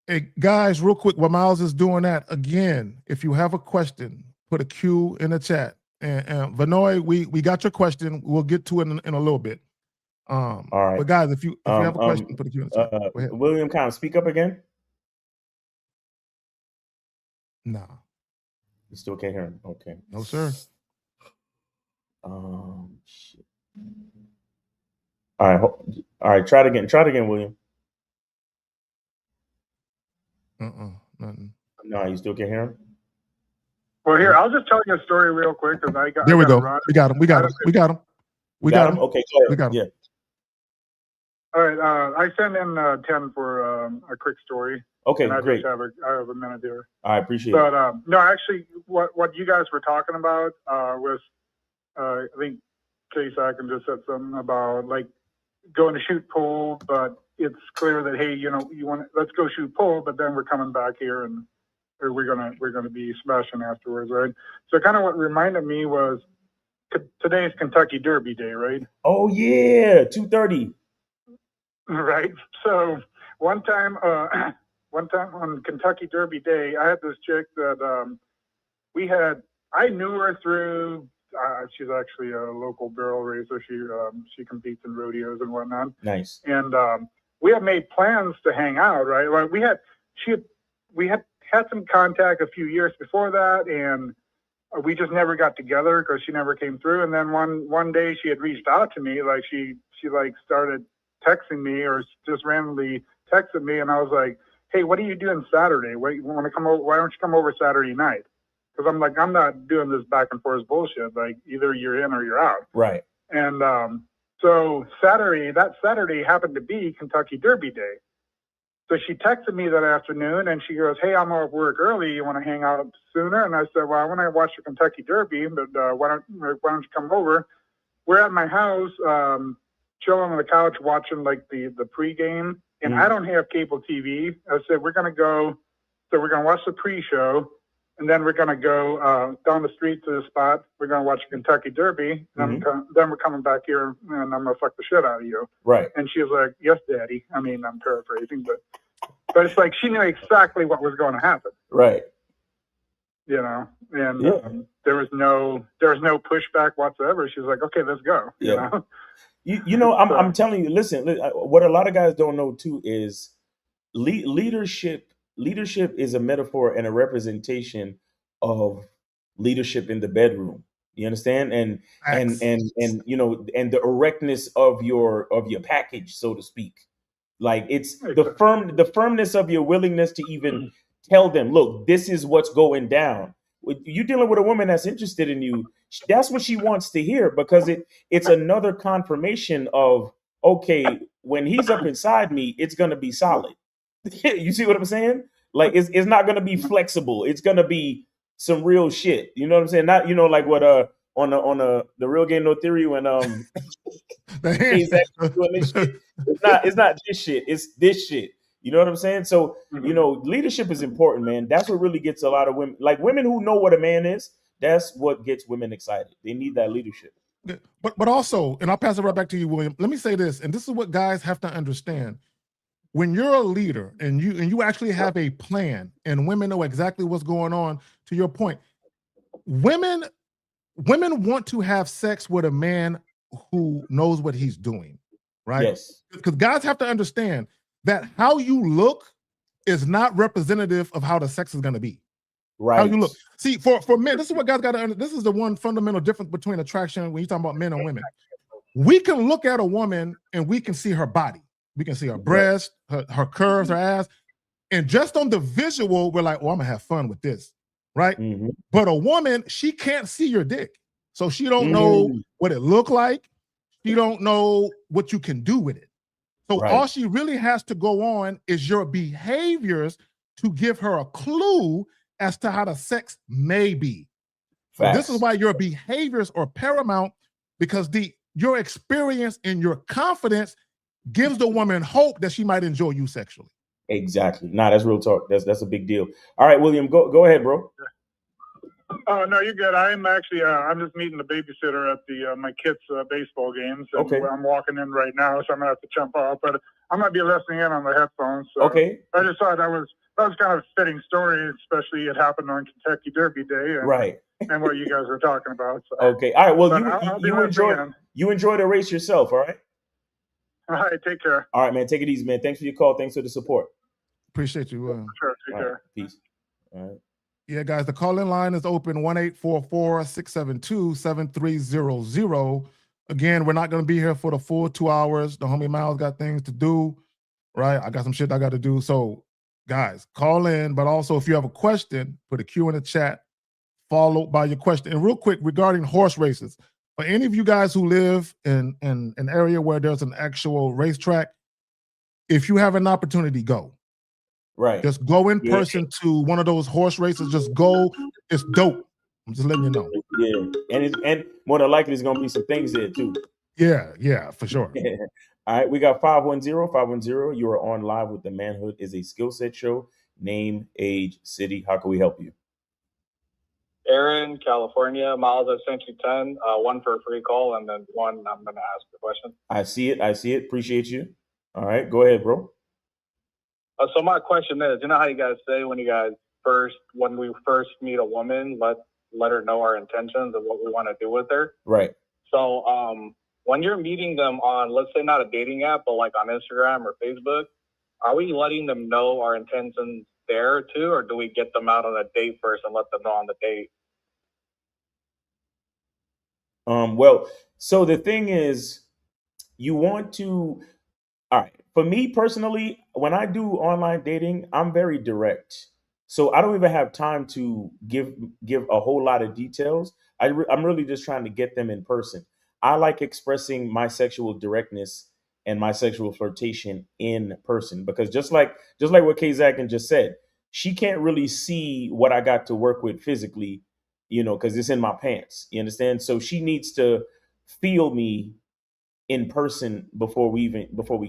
[SPEAKER 5] Hey, guys, real quick, while Miles is doing that, again, if you have a question, put a Q in the chat. And Vanoy, we got your question. We'll get to it in a little bit.
[SPEAKER 6] All right.
[SPEAKER 5] But guys, if you have a question, put a Q in the chat. Go ahead.
[SPEAKER 6] William Kahn, speak up again.
[SPEAKER 5] Nah.
[SPEAKER 6] You still can't hear him. Okay.
[SPEAKER 5] No, sir.
[SPEAKER 6] Shit. All right. Try it again. Try it again, William.
[SPEAKER 5] Nothing.
[SPEAKER 6] No, you still can't hear him.
[SPEAKER 7] Well, here, I'll just tell you a story real quick because
[SPEAKER 5] There we go. We got him. We got him.
[SPEAKER 6] Okay, go ahead.
[SPEAKER 5] We got him.
[SPEAKER 6] Yeah.
[SPEAKER 7] All right. I sent in 10 for a quick story.
[SPEAKER 6] Okay,
[SPEAKER 7] and I
[SPEAKER 6] great.
[SPEAKER 7] Just I have a minute here.
[SPEAKER 6] I appreciate
[SPEAKER 7] it.
[SPEAKER 6] But
[SPEAKER 7] no, actually, what you guys were talking about was, I think K-Sack just said something about like going to shoot pool, but it's clear that, hey, let's go shoot pool, but then we're coming back here and we're gonna be smashing afterwards, right? So kind of what reminded me was today's Kentucky Derby Day, right?
[SPEAKER 6] Oh yeah, 2:30.
[SPEAKER 7] Right. So one time on Kentucky Derby Day, I had this chick that I knew her through. She's actually a local barrel racer. She competes in rodeos and whatnot.
[SPEAKER 6] Nice.
[SPEAKER 7] And we had made plans to hang out, right? Like we had some contact a few years before that, and we just never got together because she never came through. And then one day she had reached out to me, like she like started texting me or just randomly texted me, and I was like, hey, what are you doing Saturday? Why don't you come over Saturday night? Because I'm like, I'm not doing this back and forth bullshit. Like either you're in or you're out.
[SPEAKER 6] Right.
[SPEAKER 7] And so that Saturday happened to be Kentucky Derby Day. So she texted me that afternoon and she goes, hey, I'm off work early. You want to hang out sooner? And I said, well, I want to watch the Kentucky Derby, but why don't you come over? We're at my house, chilling on the couch watching like the pregame. And I don't have cable TV. I said, we're going to watch the pre-show. And then we're going to go down the street to the spot. We're going to watch the Kentucky Derby. Then we're coming back here and I'm going to fuck the shit out of you.
[SPEAKER 6] Right.
[SPEAKER 7] And she was like, yes, Daddy. I mean, I'm paraphrasing, but it's like she knew exactly what was going to happen.
[SPEAKER 6] Right.
[SPEAKER 7] And there was no pushback whatsoever. She was like, okay, let's go.
[SPEAKER 6] Yeah. I'm telling you, listen, what a lot of guys don't know too is leadership is a metaphor and a representation of leadership in the bedroom. You understand? And the erectness of your package, so to speak. Like it's the firmness of your willingness to even tell them, look, this is what's going down. You dealing with a woman that's interested in you, that's what she wants to hear, because it's another confirmation of, okay, when he's up inside me, it's gonna be solid. You see what I'm saying? Like it's not gonna be flexible. It's gonna be some real shit. You know what I'm saying? Not like what on the Real Game No Theory when he's actually doing this shit. It's not this shit. It's this shit. You know what I'm saying? So leadership is important, man. That's what really gets a lot of women, like women who know what a man is. That's what gets women excited. They need that leadership.
[SPEAKER 5] But also, and I'll pass it right back to you, William. Let me say this, and this is what guys have to understand. When you're a leader and you actually have a plan and women know exactly what's going on, to your point, women want to have sex with a man who knows what he's doing, right? Yes. Because guys have to understand that how you look is not representative of how the sex is going to be.
[SPEAKER 6] Right.
[SPEAKER 5] How you look. See, for men, this is what guys got to understand. This is the one fundamental difference between attraction when you're talking about men and women. We can look at a woman and we can see her body. We can see her breast, her curves, her ass. And just on the visual, we're like, oh, I'm going to have fun with this, right? Mm-hmm. But a woman, she can't see your dick. So she don't know what it look like. She don't know what you can do with it. So all she really has to go on is your behaviors to give her a clue as to how the sex may be. So this is why your behaviors are paramount, because your experience and your confidence gives the woman hope that she might enjoy you sexually.
[SPEAKER 6] Exactly. Nah, that's real talk. That's a big deal. All right, William, go ahead, bro.
[SPEAKER 7] Oh no, you're good. I'm actually I'm just meeting the babysitter at the my kids' baseball games. And
[SPEAKER 6] okay.
[SPEAKER 7] I'm walking in right now, so I'm gonna have to jump off. But I'm gonna be listening in on the headphones. So
[SPEAKER 6] okay.
[SPEAKER 7] I just thought that was kind of a fitting story, especially it happened on Kentucky Derby Day, and,
[SPEAKER 6] right?
[SPEAKER 7] And what you guys were talking about. So.
[SPEAKER 6] Okay. All right. Well,
[SPEAKER 7] but
[SPEAKER 6] you enjoy the race yourself. All right.
[SPEAKER 7] All right. Take care.
[SPEAKER 6] All right, man. Take it easy, man. Thanks for your call. Thanks for the support.
[SPEAKER 5] Appreciate you.
[SPEAKER 7] Sure. Take care.
[SPEAKER 6] Right. Peace. All right.
[SPEAKER 5] Yeah, guys, the call-in line is open 1-844-672-7300. Again, we're not going to be here for the full 2 hours. The homie Miles got things to do, right? I got some shit I got to do. So, guys, call in. But also, if you have a question, put a Q in the chat, followed by your question. And real quick, regarding horse races, for any of you guys who live in an area where there's an actual racetrack, if you have an opportunity, go.
[SPEAKER 6] Right.
[SPEAKER 5] Just go in person to one of those horse races. Just go. It's dope. I'm just letting you know.
[SPEAKER 6] Yeah. And more than likely, there's going to be some things there, too.
[SPEAKER 5] Yeah, for sure.
[SPEAKER 6] All right. We got 510. You are on live with the Manhood is a Skill Set Show. Name, age, city. How can we help you?
[SPEAKER 8] Aaron, California. Miles, I sent you 10. One for a free call, and then one I'm going to ask the question.
[SPEAKER 6] I see it. Appreciate you. All right. Go ahead, bro.
[SPEAKER 8] So my question is, you know how you guys say when we first meet a woman, let her know our intentions and what we want to do with her.
[SPEAKER 6] Right.
[SPEAKER 8] So when you're meeting them on, let's say not a dating app, but like on Instagram or Facebook, are we letting them know our intentions there too, or do we get them out on a date first and let them know on the date?
[SPEAKER 6] Well, so the thing is, you want to. All right. For me personally, when I do online dating, I'm very direct. So I don't even have time to give a whole lot of details. I'm really just trying to get them in person. I like expressing my sexual directness and my sexual flirtation in person, because just like what K-Zakin just said, she can't really see what I got to work with physically, because it's in my pants. You understand? So she needs to feel me in person before we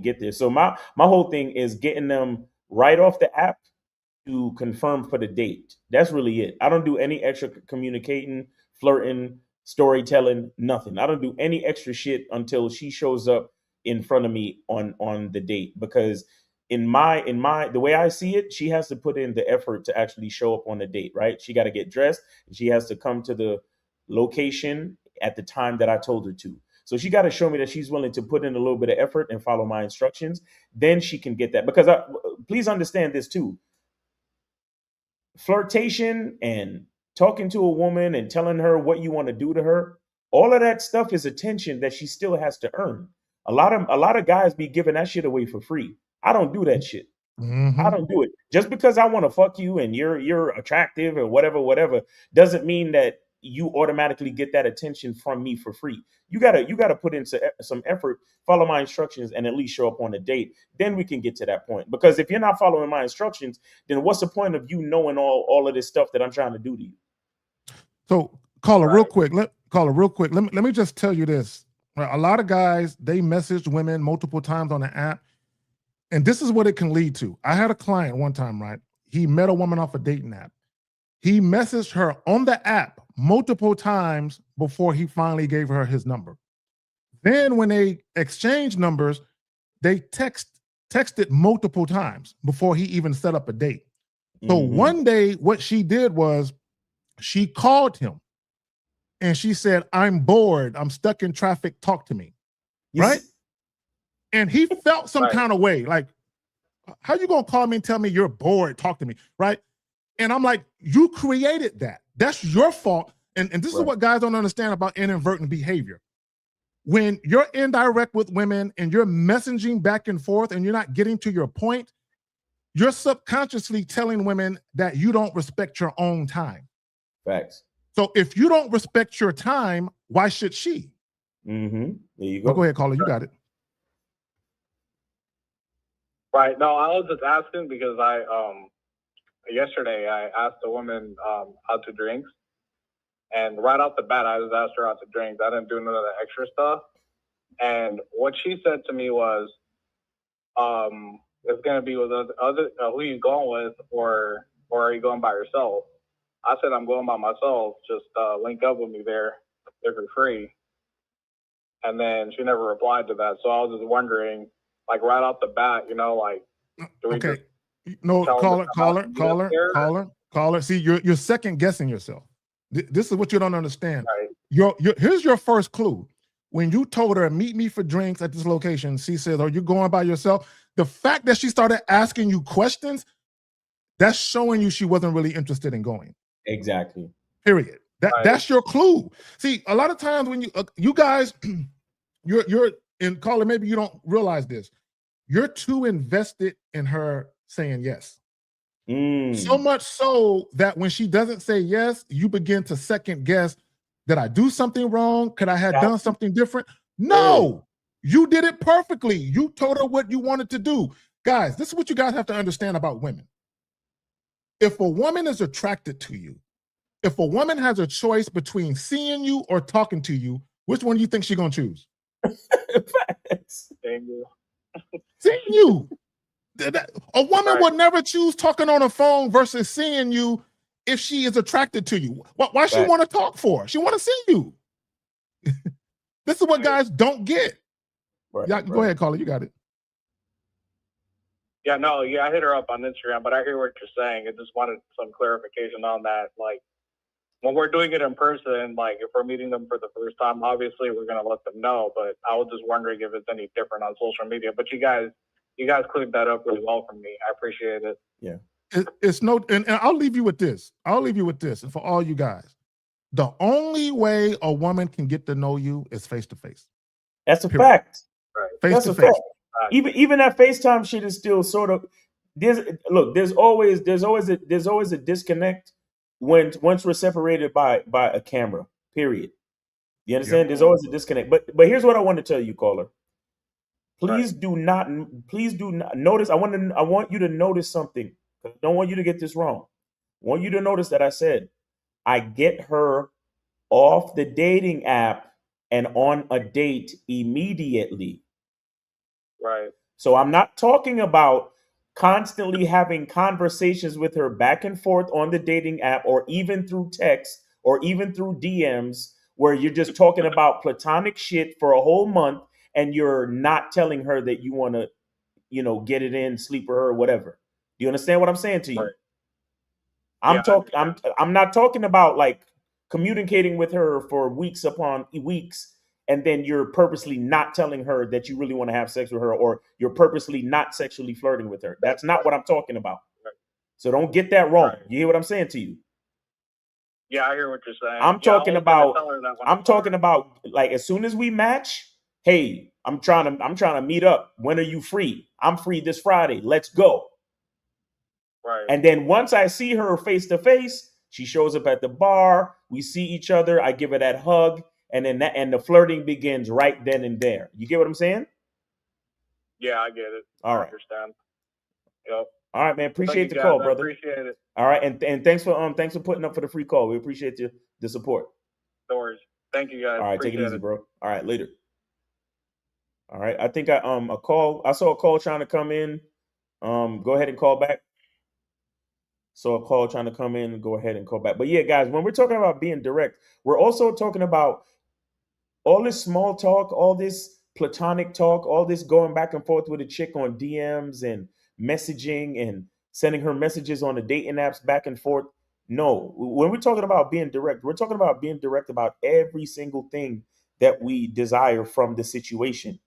[SPEAKER 6] get there. So my whole thing is getting them right off the app to confirm for the date. That's really it. I don't do any extra communicating, flirting, storytelling, nothing. I don't do any extra shit until she shows up in front of me on the date, because in the way I see it, she has to put in the effort to actually show up on the date, right? She got to get dressed, and she has to come to the location at the time that I told her to. So she got to show me that she's willing to put in a little bit of effort and follow my instructions. Then she can get that. Because please understand this too. Flirtation and talking to a woman and telling her what you want to do to her, all of that stuff is attention that she still has to earn. A lot of guys be giving that shit away for free. I don't do that shit.
[SPEAKER 5] Mm-hmm.
[SPEAKER 6] I don't do it. Just because I want to fuck you and you're attractive and whatever doesn't mean that you automatically get that attention from me for free. You gotta put in some effort, follow my instructions, and at least show up on a date. Then we can get to that point. Because if you're not following my instructions, then what's the point of you knowing all of this stuff that I'm trying to do to you?
[SPEAKER 5] So, caller, real quick. Let me just tell you this. A lot of guys, they message women multiple times on the app, and this is what it can lead to. I had a client one time, right? He met a woman off a dating app. He messaged her on the app multiple times before he finally gave her his number. Then when they exchanged numbers, they texted multiple times before he even set up a date. So one day what she did was she called him and she said, "I'm bored. I'm stuck in traffic. Talk to me." Right? And he felt some kind of way, like, how you gonna call me and tell me you're bored? Talk to me, right? And I'm like, you created that. That's your fault. And this is what guys don't understand about inadvertent behavior. When you're indirect with women and you're messaging back and forth and you're not getting to your point, you're subconsciously telling women that you don't respect your own time.
[SPEAKER 6] Facts.
[SPEAKER 5] So if you don't respect your time, why should she?
[SPEAKER 6] Mm-hmm. There you go.
[SPEAKER 5] Go ahead, caller. You got it.
[SPEAKER 8] Right. No, I was just asking because yesterday I asked a woman out to drinks, and right off the bat I just asked her out to drinks. I didn't do none of the extra stuff. And what she said to me was, "It's gonna be with other who you going with, or are you going by yourself?" I said, "I'm going by myself. Just link up with me there for free." And then she never replied to that. So I was just wondering, like right off the bat, you know, like, do we
[SPEAKER 5] Okay.
[SPEAKER 8] just
[SPEAKER 5] No,
[SPEAKER 8] tell them to
[SPEAKER 5] caller. See, you're second guessing yourself. This is what you don't understand.
[SPEAKER 8] Right.
[SPEAKER 5] Here's your first clue. When you told her, meet me for drinks at this location, she says, are you going by yourself? The fact that she started asking you questions, that's showing you she wasn't really interested in going.
[SPEAKER 6] Exactly.
[SPEAKER 5] Period. That's your clue. See, a lot of times when you guys, you're in caller, maybe you don't realize this. You're too invested in her saying yes. So much so that when she doesn't say yes, you begin to second guess, did I do something wrong? Could I have done something different? No, you did it perfectly. You told her what you wanted to do. Guys, this is what you guys have to understand about women. If a woman is attracted to you, if a woman has a choice between seeing you or talking to you, which one do you think she's going to choose? Seeing you. A woman would never choose talking on a phone versus seeing you if she is attracted to you. Why she want to talk for? She want to see you. This is what guys don't get. Go ahead, caller. You got it.
[SPEAKER 8] Yeah, no, I hit her up on Instagram, but I hear what you're saying. I just wanted some clarification on that. Like, when we're doing it in person, like if we're meeting them for the first time, obviously we're gonna let them know. But I was just wondering if it's any different on social media. But you guys cleared that up really well for me. I appreciate it.
[SPEAKER 5] Yeah. It's no, and I'll leave you with this. And for all you guys, the only way a woman can get to know you is face to face.
[SPEAKER 6] That's a fact.
[SPEAKER 8] Right.
[SPEAKER 6] That's a fact. Even that FaceTime shit is still sort of there's always a disconnect once we're separated by a camera. Period. You understand? Yep. There's always a disconnect. But here's what I want to tell you, caller. Please do not notice. I want you to notice something. I don't want you to get this wrong. I want you to notice that I said I get her off the dating app and on a date immediately.
[SPEAKER 8] Right.
[SPEAKER 6] So I'm not talking about constantly having conversations with her back and forth on the dating app or even through text or even through DMs where you're just talking about platonic shit for a whole month and you're not telling her that you want to, get it in, sleep with her or whatever. Do you understand what I'm saying to you? Right. I'm not talking about like communicating with her for weeks upon weeks and then you're purposely not telling her that you really want to have sex with her or you're purposely not sexually flirting with her. That's not what I'm talking about. Right. So don't get that wrong. Right. You hear what I'm saying to you?
[SPEAKER 8] Yeah, I hear what you're saying.
[SPEAKER 6] I'm talking about like as soon as we match, hey, I'm trying to meet up. When are you free? I'm free this Friday. Let's go.
[SPEAKER 8] Right.
[SPEAKER 6] And then once I see her face to face, she shows up at the bar. We see each other. I give her that hug. And then the flirting begins right then and there. You get what I'm saying?
[SPEAKER 8] Yeah, I get it.
[SPEAKER 6] All right.
[SPEAKER 8] I understand. Yep.
[SPEAKER 6] All right, man. Appreciate the call, brother.
[SPEAKER 8] Appreciate it.
[SPEAKER 6] All right, and thanks for putting up for the free call. We appreciate the support.
[SPEAKER 8] No worries. Thank you, guys.
[SPEAKER 6] All right, take it easy, bro. All right, later. All right, I think I saw a call trying to come in. Go ahead and call back. So a call trying to come in and go ahead and call back. But yeah, guys, when we're talking about being direct, we're also talking about all this small talk, all this platonic talk, all this going back and forth with a chick on DMs and messaging and sending her messages on the dating apps back and forth. No, when we're talking about being direct, we're talking about being direct about every single thing that we desire from the situation.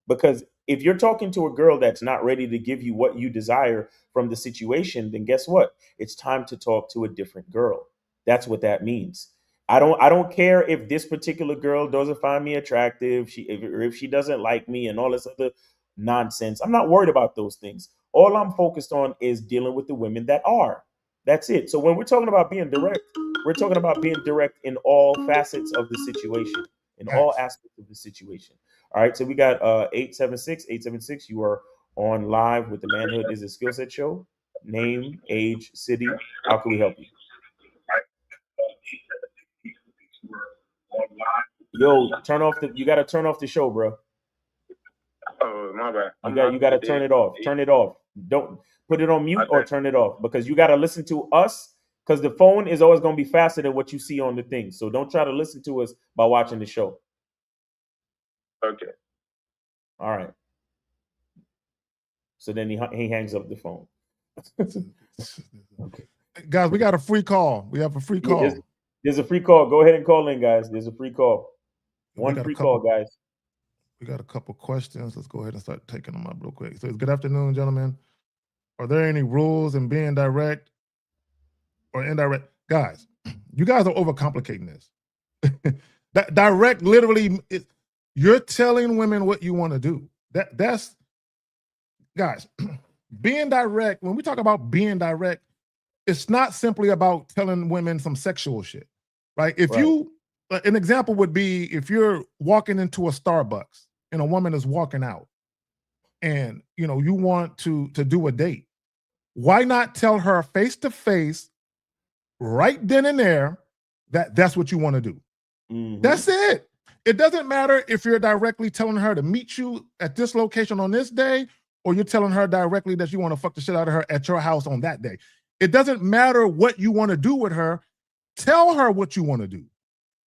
[SPEAKER 6] Because if you're talking to a girl that's not ready to give you what you desire from the situation, then guess what? It's time to talk to a different girl. That's what that means. I don't care if this particular girl doesn't find me attractive, if she doesn't like me and all this other nonsense. I'm not worried about those things. All I'm focused on is dealing with the women that are. That's it. So when we're talking about being direct, we're talking about being direct in all facets of the situation, in all aspects of the situation. All right. So we got 876. You are on live with the Manhood is a Skill Set show. name, age, city. How can we help you? Yo, you gotta turn off the show, bro.
[SPEAKER 9] Oh, my bad.
[SPEAKER 6] You gotta turn it off. Turn it off. Don't put it on mute or turn it off, because you gotta listen to us, because the phone is always gonna be faster than what you see on the thing. So don't try to listen to us by watching the show.
[SPEAKER 9] Okay.
[SPEAKER 6] All right. So then he hangs up the phone.
[SPEAKER 5] Okay. Guys, we got a free call. We have a free call.
[SPEAKER 6] There's a free call. Go ahead and call in, guys. There's a free call. One free call, guys.
[SPEAKER 5] We got a couple questions. Let's go ahead and start taking them up real quick. So, good afternoon, gentlemen. Are there any rules in being direct or indirect? Guys, you guys are overcomplicating this. That direct literally, you're telling women what you want to do. That's, guys, being direct, when we talk about being direct, it's not simply about telling women some sexual shit, right? An example would be if you're walking into a Starbucks and a woman is walking out and, you know, you want to do a date. Why not tell her face to face right then and there that that's what you want to do? Mm-hmm. That's it. It doesn't matter if you're directly telling her to meet you at this location on this day, or you're telling her directly that you want to fuck the shit out of her at your house on that day. It doesn't matter what you want to do with her. Tell her what you want to do.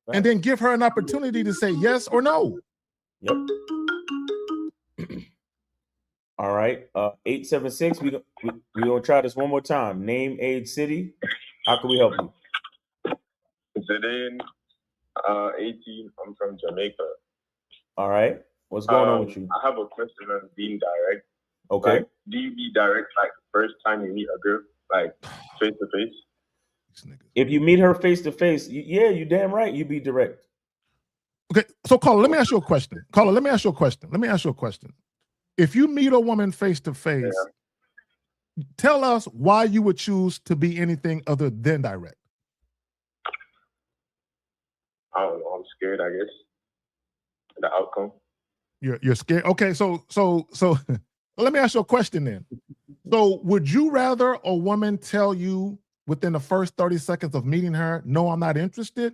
[SPEAKER 5] Right. And then give her an opportunity to say yes or no.
[SPEAKER 6] Yep. All right. 876. We're going to try this one more time. Name, age, city. How can we help you?
[SPEAKER 9] Zidane, 18. I'm from Jamaica.
[SPEAKER 6] All right. What's going on with you?
[SPEAKER 9] I have a question on being direct.
[SPEAKER 6] Okay.
[SPEAKER 9] Like, do you be direct like the first time you meet a girl, like face to face?
[SPEAKER 6] If you meet her face to face, yeah, you damn right, you be direct.
[SPEAKER 5] Okay, so caller, let me ask you a question. Caller, let me ask you a question. If you meet a woman face to face, tell us why you would choose to be anything other than direct.
[SPEAKER 9] I don't know. I'm scared, I guess. The outcome.
[SPEAKER 5] You're scared. Okay, so let me ask you a question then. So would you rather a woman tell you within the first 30 seconds of meeting her, no, I'm not interested?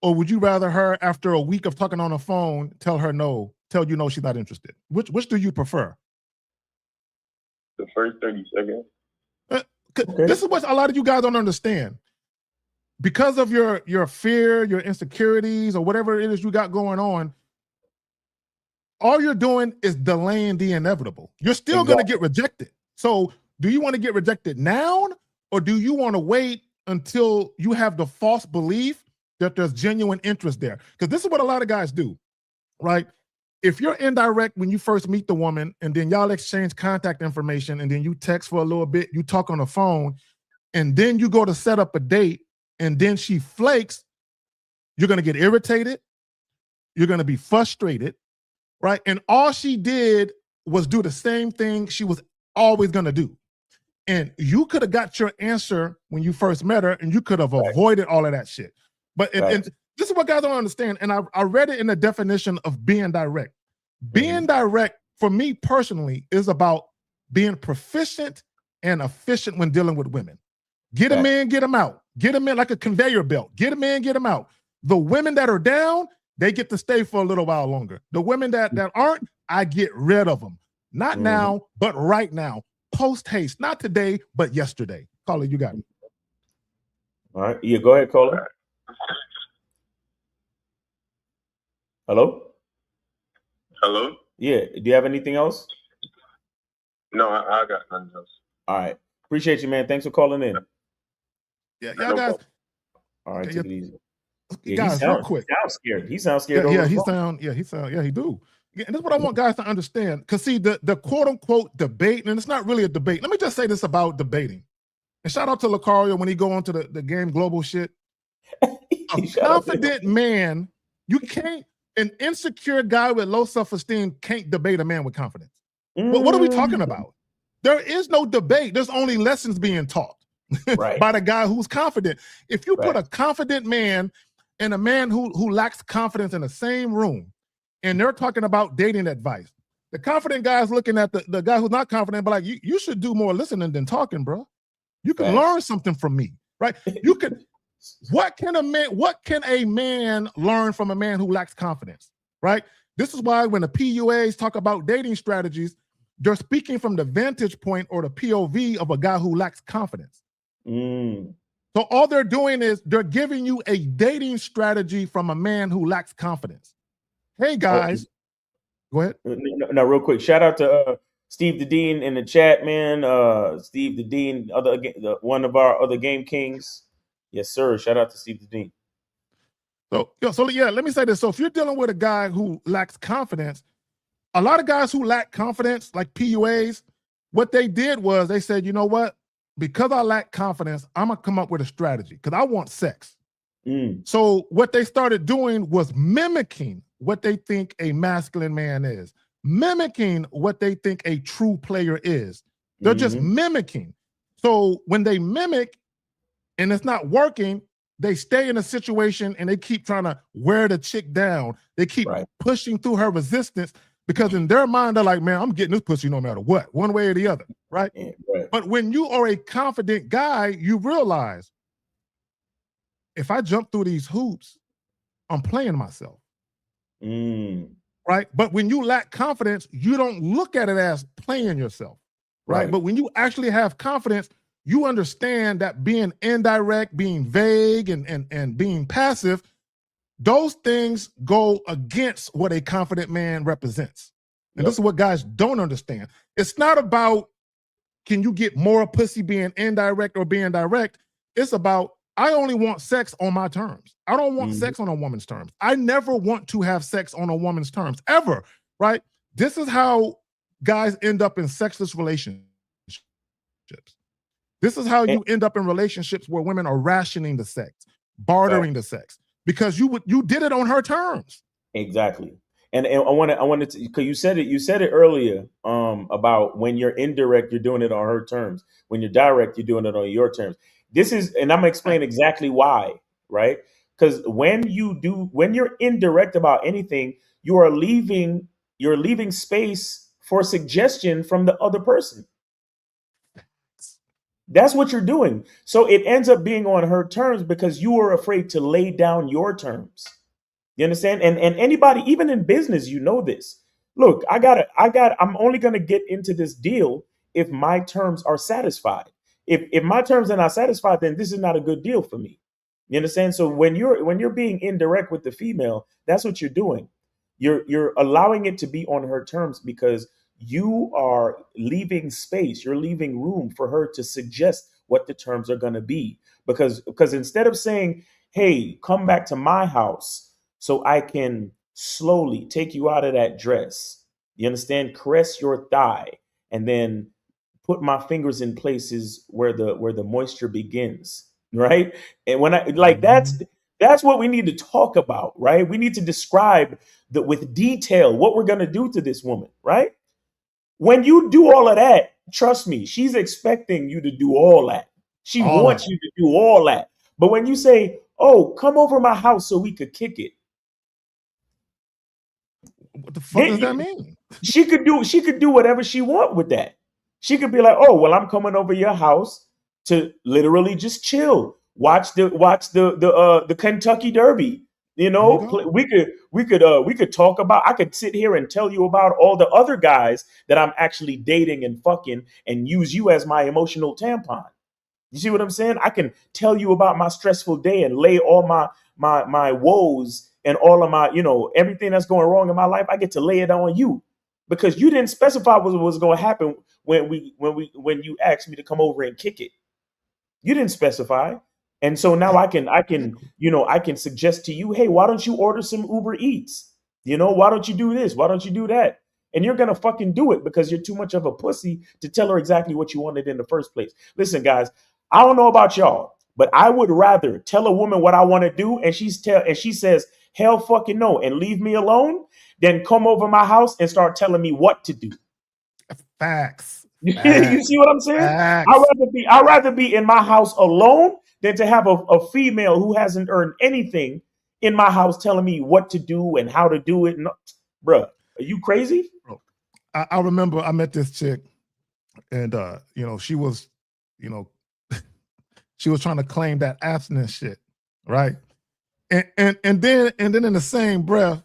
[SPEAKER 5] Or would you rather her, after a week of talking on the phone, tell you no, she's not interested? Which do you prefer?
[SPEAKER 9] The first 30 seconds.
[SPEAKER 5] Okay. This is what a lot of you guys don't understand. Because of your fear, your insecurities, or whatever it is you got going on, all you're doing is delaying the inevitable. You're still going to get rejected. So do you want to get rejected now, or do you want to wait until you have the false belief that there's genuine interest there? Because this is what a lot of guys do, right? If you're indirect when you first meet the woman, and then y'all exchange contact information, and then you text for a little bit, you talk on the phone, and then you go to set up a date, and then she flakes, you're going to get irritated. You're going to be frustrated, right? And all she did was do the same thing she was always going to do. And you could have got your answer when you first met her, and you could have avoided all of that shit. But and this is what guys don't understand. And I read it in the definition of being direct. Being direct, for me personally, is about being proficient and efficient when dealing with women. Get them in, get them out. Get them in like a conveyor belt. Get them in, get them out. The women that are down, they get to stay for a little while longer. The women that aren't, I get rid of them. Not now, but right now. Post haste. Not today, but yesterday. Caller, you got it.
[SPEAKER 6] All right. Yeah, go ahead, caller. Hello?
[SPEAKER 9] Hello?
[SPEAKER 6] Yeah. Do you have anything else?
[SPEAKER 9] No, I got nothing else.
[SPEAKER 6] All right. Appreciate you, man. Thanks for calling in.
[SPEAKER 5] Yeah, y'all guys.
[SPEAKER 6] All right, take it easy.
[SPEAKER 5] Yeah, guys, real quick.
[SPEAKER 6] He sounds scared.
[SPEAKER 5] He do. Yeah, and that's what I want guys to understand. Because see, the quote unquote debate, and it's not really a debate. Let me just say this about debating. And shout out to Lucario when he go on to the game global shit. A confident man, you can't, an insecure guy with low self-esteem can't debate a man with confidence. But what are we talking about? There is no debate. There's only lessons being taught by the guy who's confident. If you put a confident man and a man who lacks confidence in the same room, and they're talking about dating advice, the confident guy is looking at the guy who's not confident, but like, you should do more listening than talking, bro. You can learn something from me, right? You can. What can a man learn from a man who lacks confidence, right? This is why when the PUAs talk about dating strategies, they're speaking from the vantage point or the POV of a guy who lacks confidence. So all they're doing is they're giving you a dating strategy from a man who lacks confidence. Hey guys, go ahead.
[SPEAKER 6] No, real quick. Shout out to Steve the Dean in the chat, man. Steve the Dean, one of our other game kings. Yes, sir. Shout out to Steve the Dean.
[SPEAKER 5] So let me say this. So if you're dealing with a guy who lacks confidence, a lot of guys who lack confidence, like PUAs, what they did was they said, you know what? Because I lack confidence, I'm going to come up with a strategy because I want sex. So what they started doing was mimicking what they think a masculine man is, mimicking what they think a true player is. They're just mimicking. So when they mimic and it's not working, they stay in a situation and they keep trying to wear the chick down. They keep pushing through her resistance because in their mind, they're like, man, I'm getting this pussy no matter what, one way or the other, right? But when you are a confident guy, you realize, if I jump through these hoops, I'm playing myself. Right? But when you lack confidence, you don't look at it as playing yourself. Right? But when you actually have confidence, you understand that being indirect, being vague, and being passive, those things go against what a confident man represents. And this is what guys don't understand. It's not about can you get more pussy being indirect or being direct. It's about I only want sex on my terms. I don't want sex on a woman's terms. I never want to have sex on a woman's terms, ever, right? This is how guys end up in sexless relationships. This is how you end up in relationships where women are rationing the sex, bartering the sex, because you did it on her terms.
[SPEAKER 6] Exactly. And I wanted to, because you said it earlier about when you're indirect, you're doing it on her terms. When you're direct, you're doing it on your terms. This is, and I'm gonna explain exactly why, right? Because when you're indirect about anything, you're leaving space for suggestion from the other person. That's what you're doing. So it ends up being on her terms because you are afraid to lay down your terms. You understand? And anybody, even in business, you know this. Look, I'm only gonna get into this deal if my terms are satisfied. If my terms are not satisfied, then this is not a good deal for me. You understand? So when you're being indirect with the female, that's what you're doing. You're allowing it to be on her terms because you are leaving space, you're leaving room for her to suggest what the terms are going to be. Because instead of saying, hey, come back to my house so I can slowly take you out of that dress, you understand, caress your thigh, and then put my fingers in places where the moisture begins, right? And when I like that's what we need to talk about, right? We need to describe with detail what we're going to do to this woman, right? When you do all of that, trust me, she's expecting you to do all that. She wants you to do all that. But when you say, oh, come over my house so we could kick it.
[SPEAKER 5] What the fuck does that mean?
[SPEAKER 6] She could do whatever she want with that. She could be like, oh, well, I'm coming over your house to literally just chill. Watch the Kentucky Derby. You know, we could talk about, I could sit here and tell you about all the other guys that I'm actually dating and fucking and use you as my emotional tampon. You see what I'm saying? I can tell you about my stressful day and lay all my woes and all of my, everything that's going wrong in my life. I get to lay it on you because you didn't specify what was going to happen when you asked me to come over and kick it. You didn't specify. And so now I can suggest to you, hey, why don't you order some Uber Eats? Why don't you do this? Why don't you do that? And you're going to fucking do it because you're too much of a pussy to tell her exactly what you wanted in the first place. Listen, guys, I don't know about y'all, but I would rather tell a woman what I want to do and she says, hell fucking no, and leave me alone, than come over my house and start telling me what to do.
[SPEAKER 5] Facts.
[SPEAKER 6] You see what I'm saying? I'd rather be in my house alone than to have a female who hasn't earned anything in my house telling me what to do and how to do it. No, bruh, are you crazy?
[SPEAKER 5] I remember I met this chick and, she was, she was trying to claim that abstinence shit, right? And then in the same breath,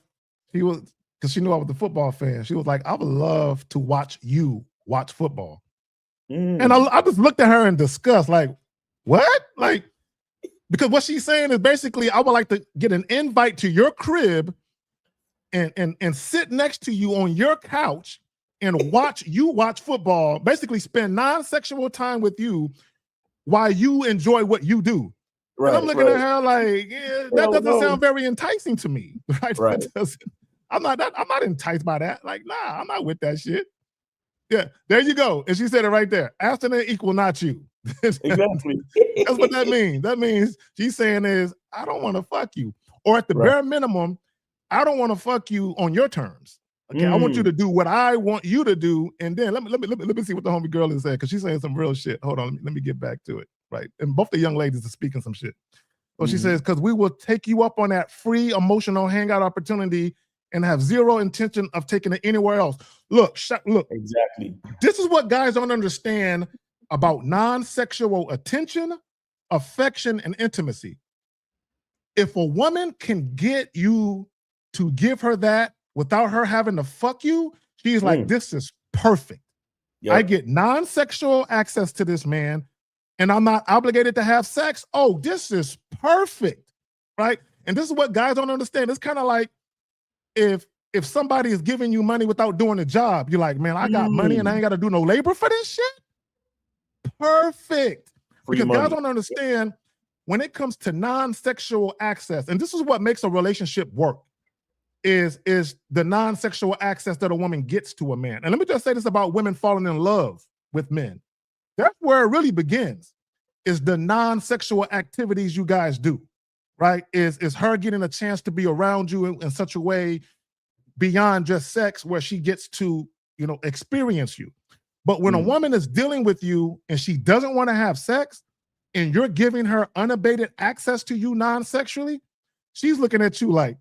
[SPEAKER 5] she was, because she knew I was a football fan. She was like, I would love to watch you watch football. And I just looked at her in disgust, like, what? Like, because what she's saying is basically, I would like to get an invite to your crib and sit next to you on your couch and watch you watch football, basically spend non-sexual time with you while you enjoy what you do. Right, and I'm looking at her like, yeah, that doesn't sound very enticing to me. Right? I'm not enticed by that. Like, nah, I'm not with that shit. Yeah, there you go. And she said it right there. Abstinent equal not you.
[SPEAKER 6] Exactly.
[SPEAKER 5] That's what that means. That means she's saying is, I don't want to fuck you. Or at the bare minimum, I don't want to fuck you on your terms. Okay, I want you to do what I want you to do. And then let me see what the homie girl is saying, because she's saying some real shit. Hold on, let me get back to it. Right. And both the young ladies are speaking some shit. So she says, because we will take you up on that free emotional hangout opportunity and have zero intention of taking it anywhere else. Look.
[SPEAKER 6] Exactly.
[SPEAKER 5] This is what guys don't understand about non-sexual attention, affection, and intimacy. If a woman can get you to give her that without her having to fuck you, she's like, this is perfect. Yep. I get non-sexual access to this man, and I'm not obligated to have sex. Oh, this is perfect, right? And this is what guys don't understand. It's kind of like if somebody is giving you money without doing a job, you're like, man, I got money and I ain't got to do no labor for this shit. Perfect.
[SPEAKER 6] Free
[SPEAKER 5] because
[SPEAKER 6] money.
[SPEAKER 5] Guys don't understand when it comes to non-sexual access, and this is what makes a relationship work, is the non-sexual access that a woman gets to a man. And let me just say this about women falling in love with men. That's where it really begins, is the non-sexual activities you guys do, right? Is her getting a chance to be around you in such a way beyond just sex, where she gets to, experience you. But when a woman is dealing with you and she doesn't want to have sex, and you're giving her unabated access to you non-sexually, she's looking at you like,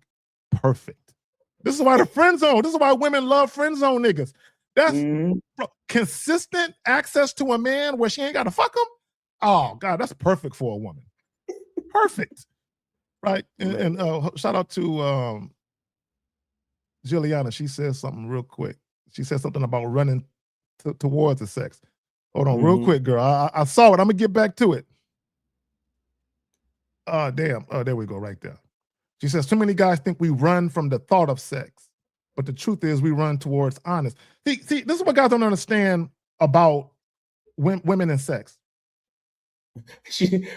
[SPEAKER 5] perfect. This is why the friend zone, this is why women love friend zone niggas. That's consistent access to a man where she ain't got to fuck him. Oh, God, that's perfect for a woman. Perfect. Right? And shout out to Juliana. She says something real quick. She said something about running towards the sex. Hold on, real quick, girl. I saw it. I'm going to get back to it. Damn. Oh, there we go, right there. She says, too many guys think we run from the thought of sex, but the truth is we run towards honest. See, this is what guys don't understand about women and sex.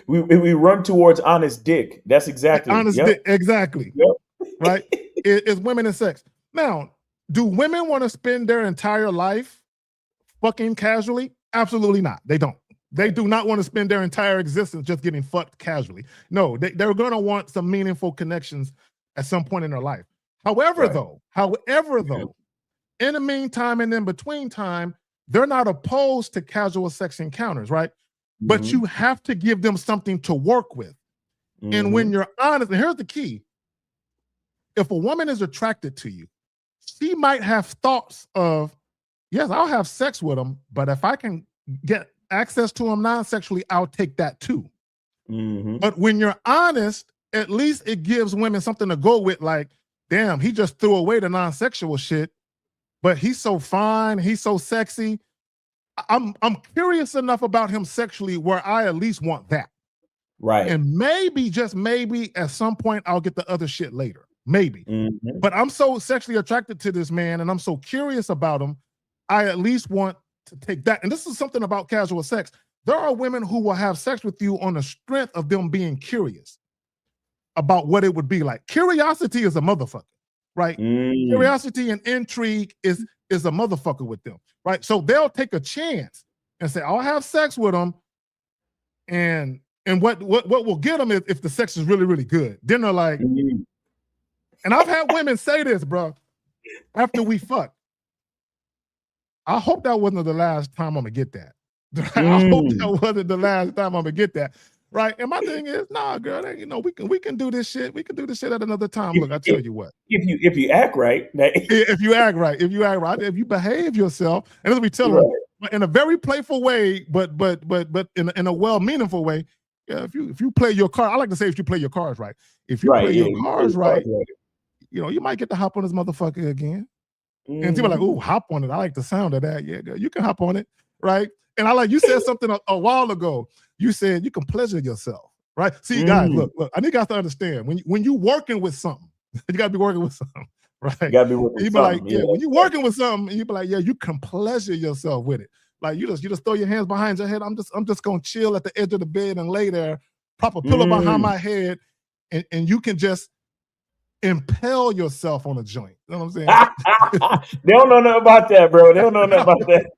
[SPEAKER 6] We run towards honest dick. That's exactly.
[SPEAKER 5] Honest dick, exactly. Yep. Right? It's women and sex. Now, do women want to spend their entire life fucking casually? Absolutely not. They don't. They do not want to spend their entire existence just getting fucked casually. No, they're going to want some meaningful connections at some point in their life. However, though, in the meantime and in between time, they're not opposed to casual sex encounters, right? But you have to give them something to work with. And when you're honest, and here's the key. If a woman is attracted to you, she might have thoughts of, yes, I'll have sex with him, but if I can get access to him non-sexually, I'll take that too. But when you're honest, at least it gives women something to go with, like, damn, he just threw away the non-sexual shit, but he's so fine, he's so sexy. I'm curious enough about him sexually where I at least want that.
[SPEAKER 6] Right.
[SPEAKER 5] And maybe, just maybe, at some point I'll get the other shit later. Maybe. But I'm so sexually attracted to this man and I'm so curious about him, I at least want to take that. And this is something about casual sex. There are women who will have sex with you on the strength of them being curious about what it would be like. Curiosity is a motherfucker, right? Curiosity and intrigue is a motherfucker with them, right? So they'll take a chance and say, I'll have sex with them, and what will get them is if the sex is really, really good. Then they're like, and I've had women say this, bro, after we fuck, I hope that wasn't the last time I'm gonna get that. I hope that wasn't the last time I'm gonna get that. Right. And my thing is, nah, girl, we can do this shit. We can do this shit at another time. Look, I tell you what.
[SPEAKER 6] If you act right.
[SPEAKER 5] if you act right, if you behave yourself, and as we tell them in a very playful way, but in a well meaningful way, Yeah, if you play your card, I like to say if you play your cards right. If you play your cards right, you know, you might get to hop on this motherfucker again. And people are like, "Ooh, hop on it." I like the sound of that. Yeah, you can hop on it, right? And I like you said something a while ago. You said you can pleasure yourself, right? See, guys, look. I need you guys to understand when you working with something, you gotta be working with something, right?
[SPEAKER 6] You gotta be working with
[SPEAKER 5] something.
[SPEAKER 6] Like, yeah,
[SPEAKER 5] when you working with something, you be like, yeah, you can pleasure yourself with it. Like you just throw your hands behind your head. I'm just gonna chill at the edge of the bed and lay there, prop a pillow behind my head, and you can just impel yourself on a joint. You know what I'm saying?
[SPEAKER 6] They don't know nothing about that, bro. They don't know nothing about that.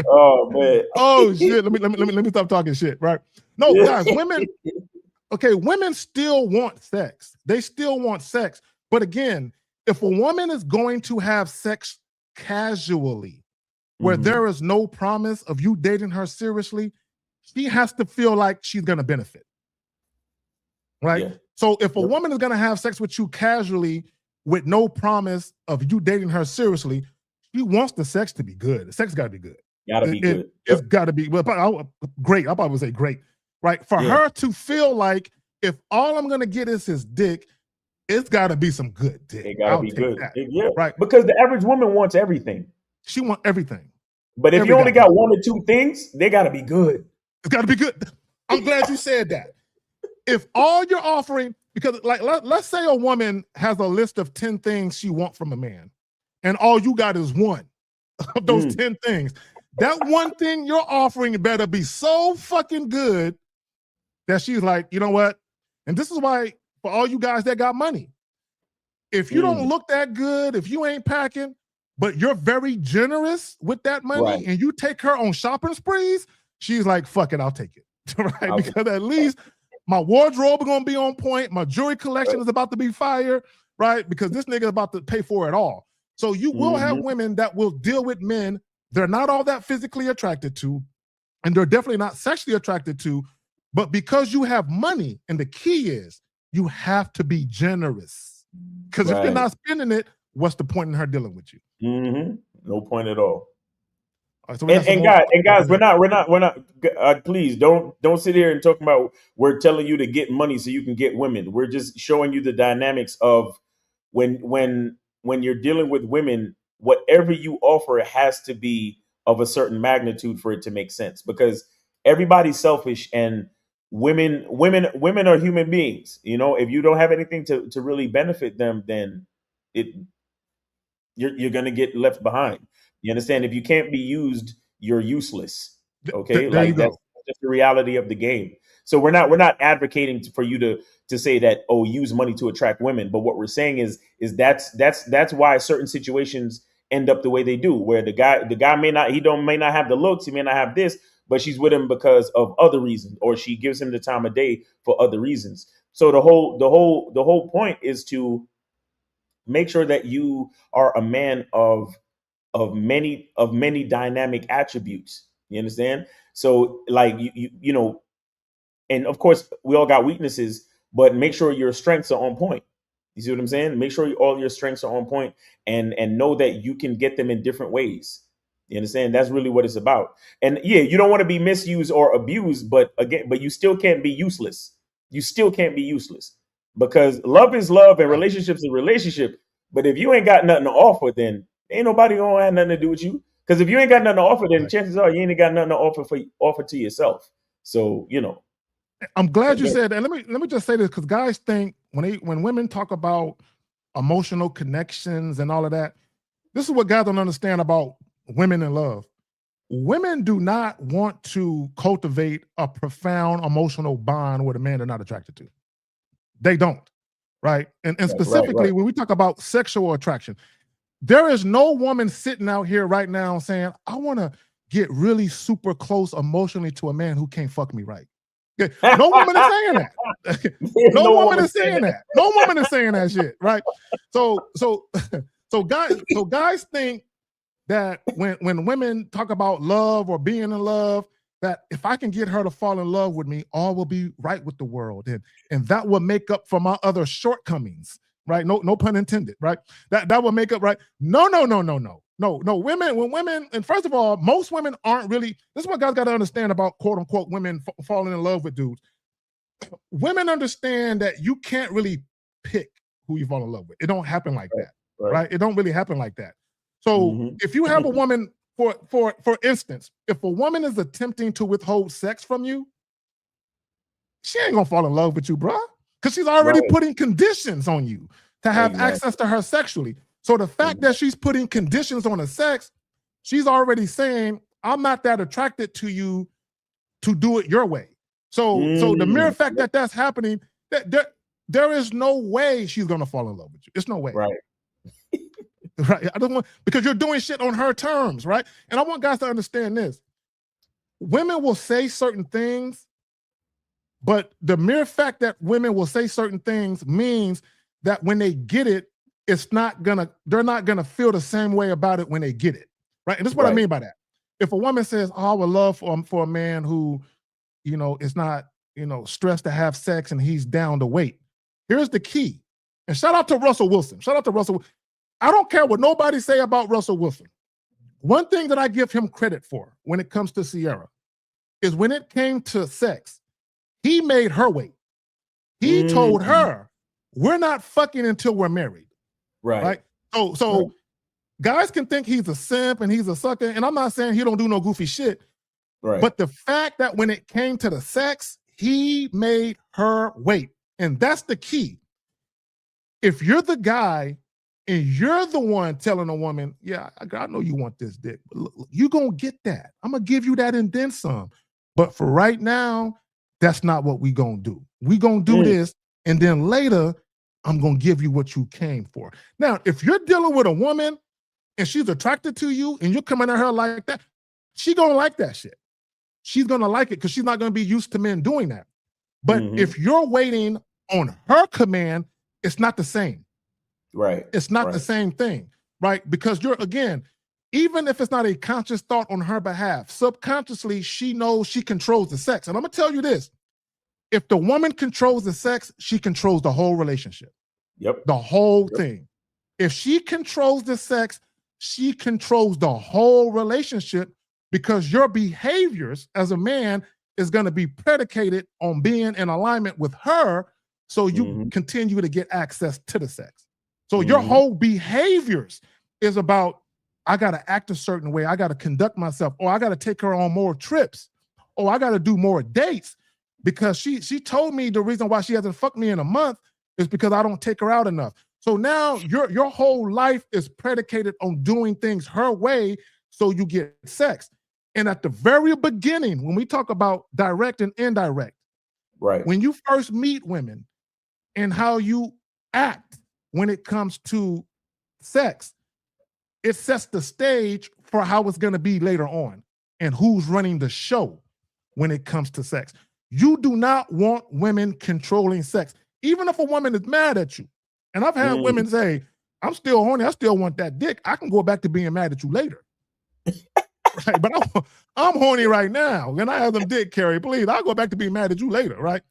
[SPEAKER 6] Oh man.
[SPEAKER 5] Oh shit. Let me stop talking shit, right? No, guys, women still want sex. They still want sex. But again, if a woman is going to have sex casually, where there is no promise of you dating her seriously, she has to feel like she's gonna benefit. Right? Yeah. So if a woman is going to have sex with you casually with no promise of you dating her seriously, she wants the sex to be good. The sex got to be good.
[SPEAKER 6] Got to be good.
[SPEAKER 5] It's got to be great. I probably would say great. Right? For her to feel like if all I'm going to get is his dick, it's got to be some good dick.
[SPEAKER 6] It got to be good. Right? Because the average woman wants everything.
[SPEAKER 5] She wants everything.
[SPEAKER 6] But if you only got one or two things, they got to be good.
[SPEAKER 5] It's got to be good. I'm glad you said that. If all you're offering, because like let's say a woman has a list of 10 things she wants from a man, and all you got is one of those 10 things. That one thing you're offering better be so fucking good that she's like, you know what? And this is why for all you guys that got money, if you don't look that good, if you ain't packing, but you're very generous with that money and you take her on shopping sprees, she's like, fuck it, I'll take it. Right? Because at least my wardrobe is going to be on point. My jewelry collection is about to be fire, right? Because this nigga is about to pay for it all. So you will have women that will deal with men they're not all that physically attracted to, and they're definitely not sexually attracted to, but because you have money, and the key is you have to be generous. Because if you're not spending it, what's the point in her dealing with you?
[SPEAKER 6] No point at all.
[SPEAKER 5] Right, so
[SPEAKER 6] guys, we're not. Please don't sit here and talk about we're telling you to get money so you can get women. We're just showing you the dynamics of when you're dealing with women, whatever you offer has to be of a certain magnitude for it to make sense. Because everybody's selfish, and women are human beings. You know, if you don't have anything to really benefit them, then you're gonna get left behind. You understand? If you can't be used, you're useless. Okay, like that's just the reality of the game. So we're not advocating for you to say that, oh, use money to attract women. But what we're saying is that's why certain situations end up the way they do, where the guy may not have the looks, he may not have this, but she's with him because of other reasons, or she gives him the time of day for other reasons. So the whole point is to make sure that you are a man of many dynamic attributes. You understand? So like you know, and of course we all got weaknesses, but make sure your strengths are on point. You see what I'm saying? Make sure all your strengths are on point, and know that you can get them in different ways. You understand? That's really what it's about. And yeah, you don't want to be misused or abused, but you still can't be useless. You still can't be useless, because love is love and relationships is relationship. But if you ain't got nothing to offer, then ain't nobody gonna have nothing to do with you. Because if you ain't got nothing to offer, then chances are you ain't got nothing to offer to yourself. So, you know.
[SPEAKER 5] I'm glad you said that. Let me just say this, because guys think when women talk about emotional connections and all of that, this is what guys don't understand about women in love. Women do not want to cultivate a profound emotional bond with a man they're not attracted to. They don't, right? And specifically when we talk about sexual attraction, there is no woman sitting out here right now saying, I want to get really super close emotionally to a man who can't fuck me right. No woman is saying that. No woman is saying that. No woman is saying that shit, right? So guys think that when women talk about love or being in love, that if I can get her to fall in love with me, all will be right with the world, and that will make up for my other shortcomings, right? No pun intended, right? That will make up, right? No. No, women, and first of all, most women aren't really, this is what guys got to understand about quote unquote women falling in love with dudes. Women understand that you can't really pick who you fall in love with. It don't happen like that, right? It don't really happen like that. So if you have a woman, for instance, if a woman is attempting to withhold sex from you, she ain't gonna fall in love with you, bro, because she's already putting conditions on you to have access to her sexually. So the fact that she's putting conditions on the sex, she's already saying, I'm not that attracted to you to do it your way. So the mere fact that that's happening, there is no way she's gonna fall in love with you. It's no way.
[SPEAKER 6] Right.
[SPEAKER 5] Right. I don't want, because you're doing shit on her terms, right? And I want guys to understand this. Women will say certain things, but the mere fact that women will say certain things means that when they get it, they're not gonna feel the same way about it when they get it, right? And this is what I mean by that. If a woman says, "Oh, I would love for a man who, is not, stressed to have sex and he's down to wait," here's the key. And shout out to Russell Wilson. Shout out to Russell. I don't care what nobody say about Russell Wilson. One thing that I give him credit for when it comes to Sierra is when it came to sex, he made her wait. He told her, we're not fucking until we're married. Right. So guys can think he's a simp and he's a sucker. And I'm not saying he don't do no goofy shit. Right. But the fact that when it came to the sex, he made her wait. And that's the key. If you're the guy and you're the one telling a woman, yeah, I know you want this dick, but look, you're going to get that. I'm going to give you that and then some. But for right now, that's not what we going to do. We going to do this. And then later, I'm going to give you what you came for. Now, if you're dealing with a woman and she's attracted to you and you're coming at her like that, she going to like that shit. She's going to like it because she's not going to be used to men doing that. But if you're waiting on her command, it's not the same. Right. It's not the same thing, right? Because you're, again, even if it's not a conscious thought on her behalf, subconsciously, she knows she controls the sex. And I'm going to tell you this. If the woman controls the sex, she controls the whole relationship. Yep. The whole thing. If she controls the sex, she controls the whole relationship because your behaviors as a man is going to be predicated on being in alignment with her so you continue to get access to the sex. So your whole behaviors is about, I got to act a certain way. I got to conduct myself, or I got to take her on more trips, or I got to do more dates. Because she told me the reason why she hasn't fucked me in a month is because I don't take her out enough. So now your whole life is predicated on doing things her way so you get sex. And at the very beginning, when we talk about direct and indirect, when you first meet women and how you act when it comes to sex, it sets the stage for how it's going to be later on and who's running the show when it comes to sex. You do not want women controlling sex, even if a woman is mad at you. And I've had women say, I'm still horny. I still want that dick. I can go back to being mad at you later. Right? But I'm horny right now. When I have them dick carry, please, I'll go back to being mad at you later, right?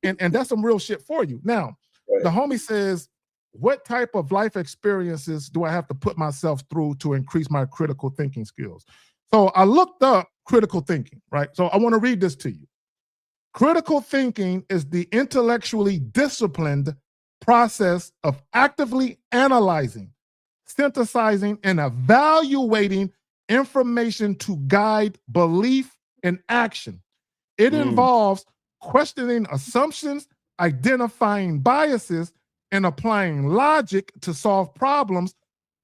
[SPEAKER 5] And that's some real shit for you. Now, the homie says, what type of life experiences do I have to put myself through to increase my critical thinking skills? So I looked up critical thinking, right? So I want to read this to you. Critical thinking is the intellectually disciplined process of actively analyzing, synthesizing, and evaluating information to guide belief and action. It involves questioning assumptions, identifying biases, and applying logic to solve problems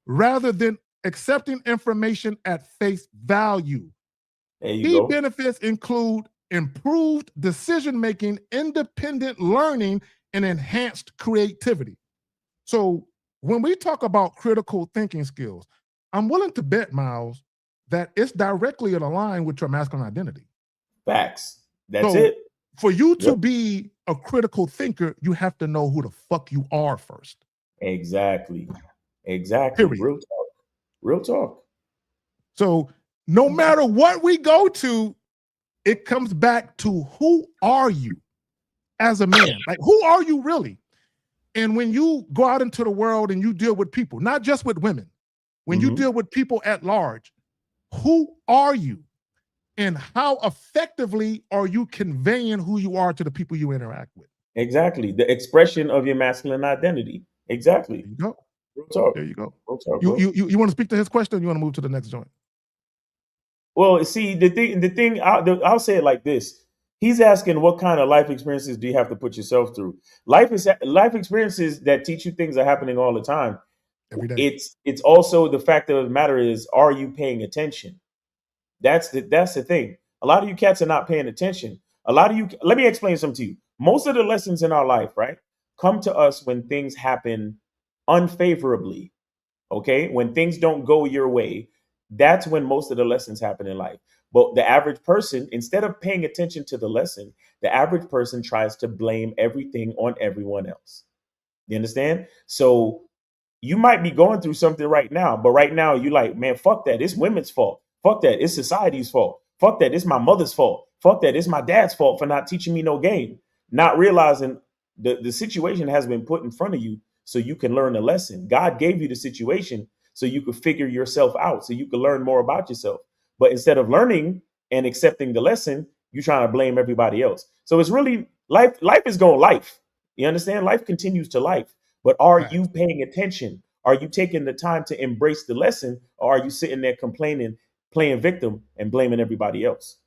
[SPEAKER 5] rather than accepting information at face value. Key benefits include improved decision-making, independent learning, and enhanced creativity. So when we talk about critical thinking skills, I'm willing to bet, Miles, that it's directly in line with your masculine identity.
[SPEAKER 6] Facts. That's it.
[SPEAKER 5] For you to be a critical thinker, you have to know who the fuck you are first.
[SPEAKER 6] Exactly. Period. Real talk. Real talk.
[SPEAKER 5] So no matter what we go to, it comes back to who are you as a man? Like, who are you really? And when you go out into the world and you deal with people, not just with women, When you deal with people at large, who are you? And how effectively are you conveying who you are to the people you interact with?
[SPEAKER 6] Exactly. The expression of your masculine identity. Exactly.
[SPEAKER 5] There you go.
[SPEAKER 6] Real talk.
[SPEAKER 5] There you go.
[SPEAKER 6] Real talk,
[SPEAKER 5] You want to speak to his question, or you want to move to the next joint?
[SPEAKER 6] Well, see, the thing, I'll say it like this. He's asking, what kind of life experiences do you have to put yourself through? Life experiences that teach you things are happening all the time.
[SPEAKER 5] Every day.
[SPEAKER 6] It's also the fact of the matter is, are you paying attention? That's the thing. A lot of you cats are not paying attention. A lot of you, let me explain something to you. Most of the lessons in our life, right, come to us when things happen unfavorably. Okay, when things don't go your way, that's when most of the lessons happen in life. But the average person, instead of paying attention to the lesson, the average person tries to blame everything on everyone else. You understand? So you might be going through something right now, but right now you like, man, fuck that. It's women's fault. Fuck that. It's society's fault. Fuck that. It's my mother's fault. Fuck that. It's my dad's fault for not teaching me no game. Not realizing the situation has been put in front of you so you can learn a lesson. God gave you the situation so you could figure yourself out, so you could learn more about yourself. But instead of learning and accepting the lesson, you're trying to blame everybody else. So it's really life. Life is going life. You understand? Life continues to life. But are you paying attention? Are you taking the time to embrace the lesson, or are you sitting there complaining, playing victim, and blaming everybody else?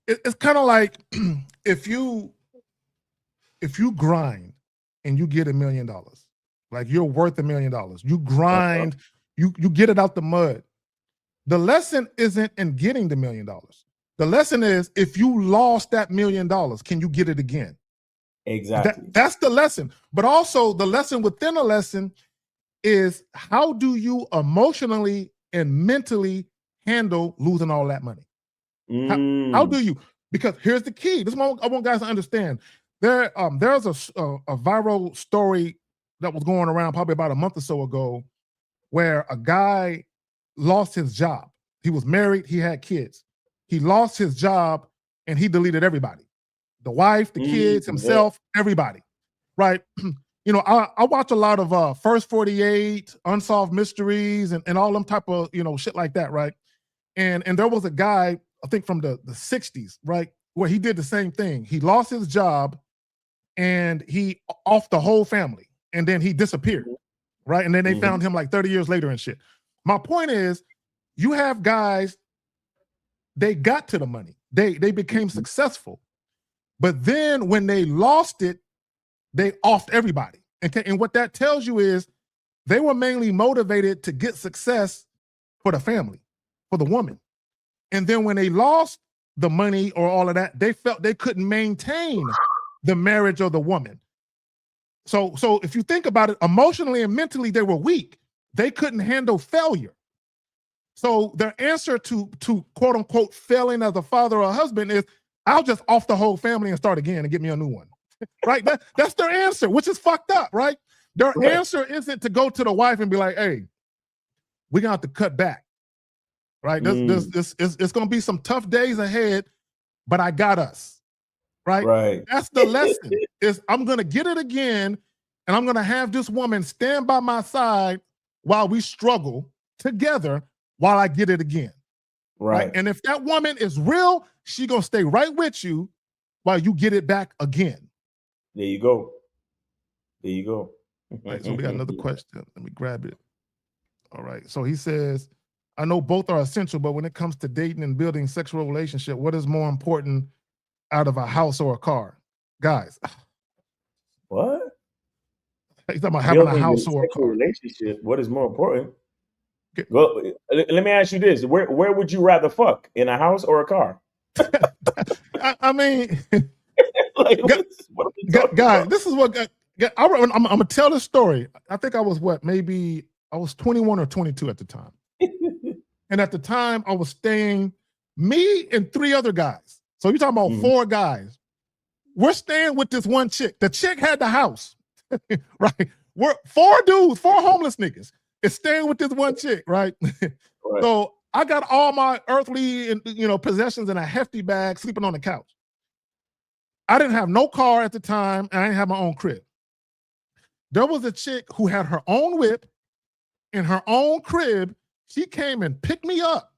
[SPEAKER 5] It's kind of like if you grind and you get $1 million, like you're worth $1 million. You grind, you get it out the mud. The lesson isn't in getting the $1 million. The lesson is, if you lost that $1 million, can you get it again?
[SPEAKER 6] Exactly.
[SPEAKER 5] That's the lesson. But also the lesson within a lesson is, how do you emotionally and mentally handle losing all that money? How do you? Because here's the key. This is what I want guys to understand. There's a viral story that was going around probably about a month or so ago, where a guy lost his job. He was married. He had kids. He lost his job and he deleted everybody. The wife, the kids, himself, everybody, right? You know, I watch a lot of First 48, Unsolved Mysteries, and all them type of, shit like that, right? And there was a guy, I think from the 60s, right, where he did the same thing. He lost his job and he off the whole family, and then he disappeared, right? And then they found him like 30 years later and shit. My point is, you have guys, they got to the money. They became successful. But then when they lost it, they offed everybody. And what that tells you is, they were mainly motivated to get success for the family, for the woman. And then when they lost the money or all of that, they felt they couldn't maintain the marriage or the woman. So if you think about it, emotionally and mentally, they were weak. They couldn't handle failure. So their answer to quote unquote failing as a father or a husband is, I'll just off the whole family and start again and get me a new one. Right? That's their answer, which is fucked up, right? Their answer isn't to go to the wife and be like, hey, we're gonna have to cut back. Right? It's gonna be some tough days ahead, but I got us. Right? That's the lesson. Is I'm gonna get it again, and I'm gonna have this woman stand by my side while we struggle together while I get it again. Right? And if that woman is real, she gonna stay right with you while you get it back again.
[SPEAKER 6] There you go. There you go.
[SPEAKER 5] Right, so we got another question. Let me grab it. All right. So he says, I know both are essential, but when it comes to dating and building sexual relationship, what is more important out of a house or a car? Guys.
[SPEAKER 6] What?
[SPEAKER 5] He's talking about having a house or a car.
[SPEAKER 6] Relationship. What is more important? Well, let me ask you this. Where would you rather fuck? In a house or a car?
[SPEAKER 5] I mean,
[SPEAKER 6] like,
[SPEAKER 5] guys, this is what I'm gonna tell this story. I think I was maybe I was 21 or 22 at the time. And at the time I was staying, me and 3 other guys. So you're talking about 4 guys. We're staying with this one chick. The chick had the house, right? We're 4 dudes, 4 homeless niggas. Is staying with this one chick, right? So I got all my earthly, possessions in a hefty bag, sleeping on the couch. I didn't have no car at the time, and I didn't have my own crib. There was a chick who had her own whip in her own crib She came and picked me up,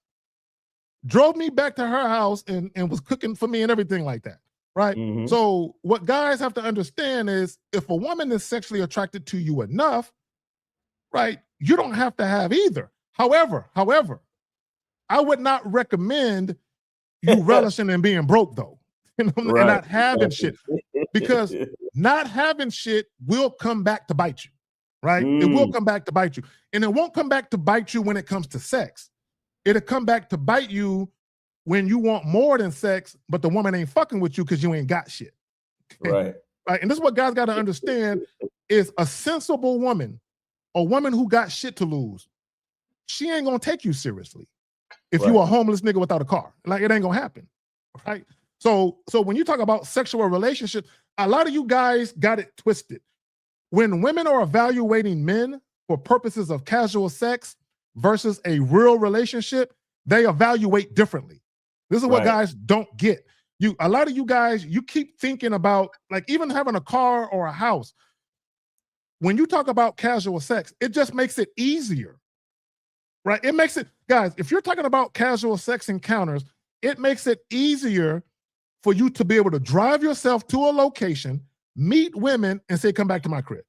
[SPEAKER 5] drove me back to her house, and was cooking for me and everything like that, right?
[SPEAKER 6] Mm-hmm.
[SPEAKER 5] So what guys have to understand is if a woman is sexually attracted to you enough, right, you don't have to have either. However, I would not recommend you relishing in being broke, though, and not having shit, because not having shit will come back to bite you, right? It will come back to bite you, and it won't come back to bite you when it comes to sex. It'll come back to bite you when you want more than sex, but the woman ain't fucking with you because you ain't got shit.
[SPEAKER 6] Right.
[SPEAKER 5] Right. And this is what guys got to understand is a sensible woman, a woman who got shit to lose, she ain't gonna take you seriously if you a homeless nigga without a car. Like, it ain't gonna happen. Right. So when you talk about sexual relationships, a lot of you guys got it twisted. When women are evaluating men for purposes of casual sex versus a real relationship, they evaluate differently. This is what guys don't get. A lot of you guys, you keep thinking about, like, even having a car or a house. When you talk about casual sex, it just makes it easier, right? It makes it, guys, if you're talking about casual sex encounters, it makes it easier for you to be able to drive yourself to a location, meet women, and say, come back to my crib,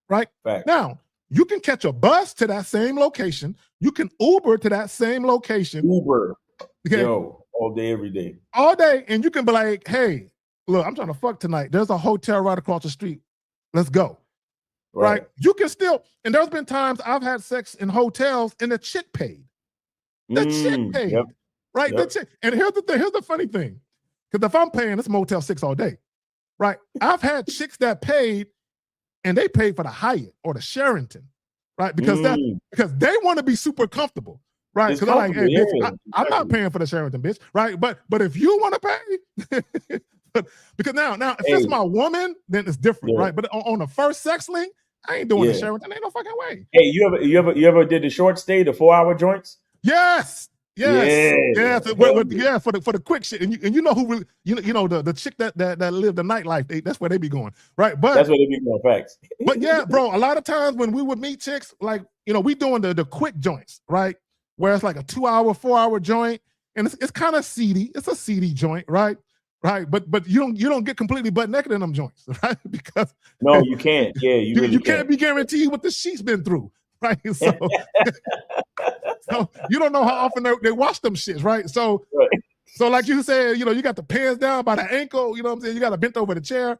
[SPEAKER 5] right? Now, you can catch a bus to that same location. You can Uber to that same location.
[SPEAKER 6] Uber.
[SPEAKER 5] Okay?
[SPEAKER 6] Yo, all day, every day.
[SPEAKER 5] All day, and you can be like, hey, look, I'm trying to fuck tonight. There's a hotel right across the street. Let's go. Right? You can still, and there's been times I've had sex in hotels and the chick paid. The chick paid. Right? The chick. And here's the thing, here's the funny thing. Because if I'm paying, it's Motel 6 all day. Right? I've had chicks that paid, and they paid for the Hyatt or the Sheraton. Right? Because because they want to be super comfortable. Right? Because they're like, hey, bitch, I'm not paying for the Sheraton, bitch. Right? But if you want to pay, because now if it's my woman, then it's different, right? But on the first sex link, I ain't doing the Sheraton. Ain't no fucking way.
[SPEAKER 6] Hey, you ever did the short stay, the 4-hour joints?
[SPEAKER 5] Yes. For the quick shit, and you know who really, you know the chick that live the nightlife, that's where they be going, right? But
[SPEAKER 6] that's where they be going, facts.
[SPEAKER 5] But yeah, bro, a lot of times when we would meet chicks, like, we doing the quick joints, right? Where it's like a 2-hour, 4-hour joint, and it's kind of seedy. It's a seedy joint, right? Right, but you don't get completely butt naked in them joints, right? Because
[SPEAKER 6] no, you can't. Yeah, you really
[SPEAKER 5] can't be guaranteed what the sheet's been through, right? So, so you don't know how often they wash them shits, right? So like you said, you got the pants down by the ankle, you know what I'm saying? You got to bent over the chair,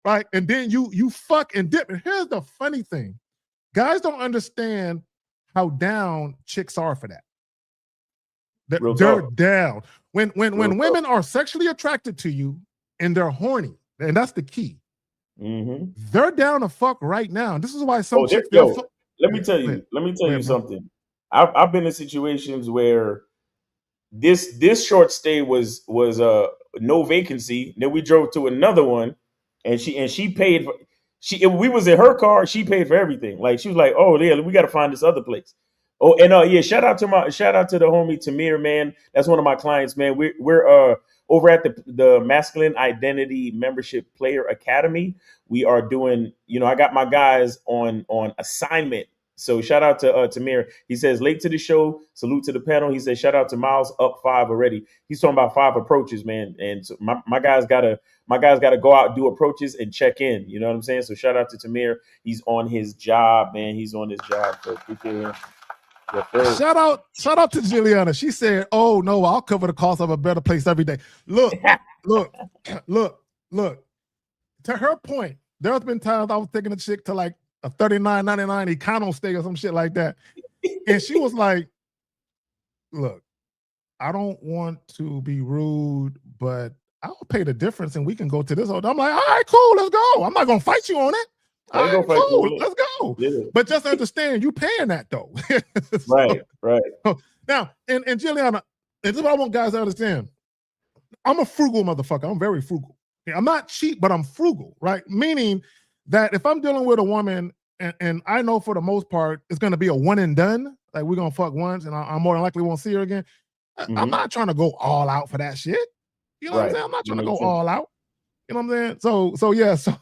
[SPEAKER 5] right? And then you fuck and dip. And here's the funny thing: guys don't understand how down chicks are for that. They're down. When women are sexually attracted to you and they're horny, and that's the key. They're down to fuck right now. This is why some chicks.
[SPEAKER 6] Let me tell you something. I've been in situations where this short stay was no vacancy. Then we drove to another one, and she paid for. We was in her car. She paid for everything. Like, she was like, "Oh yeah, we got to find this other place." Oh, and shout out to the homie Tamir, man. That's one of my clients, man. We're over at the Masculine Identity Membership Player Academy. We are doing, I got my guys on assignment. So shout out to Tamir. He says, late to the show, salute to the panel. He says, shout out to Miles, up 5 already. He's talking about 5 approaches, man. And so my guys gotta go out and do approaches and check in. You know what I'm saying? So shout out to Tamir. He's on his job, man. He's on his job. So appreciate him.
[SPEAKER 5] Shout out to Juliana. She said, "Oh no, I'll cover the cost of a better place every day." Look. To her point, there's been times I was taking a chick to like a $39.99 econo stay or some shit like that, and she was like, "Look, I don't want to be rude, but I'll pay the difference, and we can go to this hotel." I'm like, "All right, cool, let's go. I'm not gonna fight you on it. All right, cool, let's go." Yeah. But just understand, you paying that though.
[SPEAKER 6] Right.
[SPEAKER 5] Now, and Juliana, and this is what I want guys to understand. I'm a frugal motherfucker. I'm very frugal. I'm not cheap, but I'm frugal, right? Meaning that if I'm dealing with a woman and I know for the most part it's going to be a one and done, like we're going to fuck once and I more than likely won't see her again, I'm not trying to go all out for that shit. You know what I'm saying? I'm not trying to go all out. You know what I'm saying? So yeah, so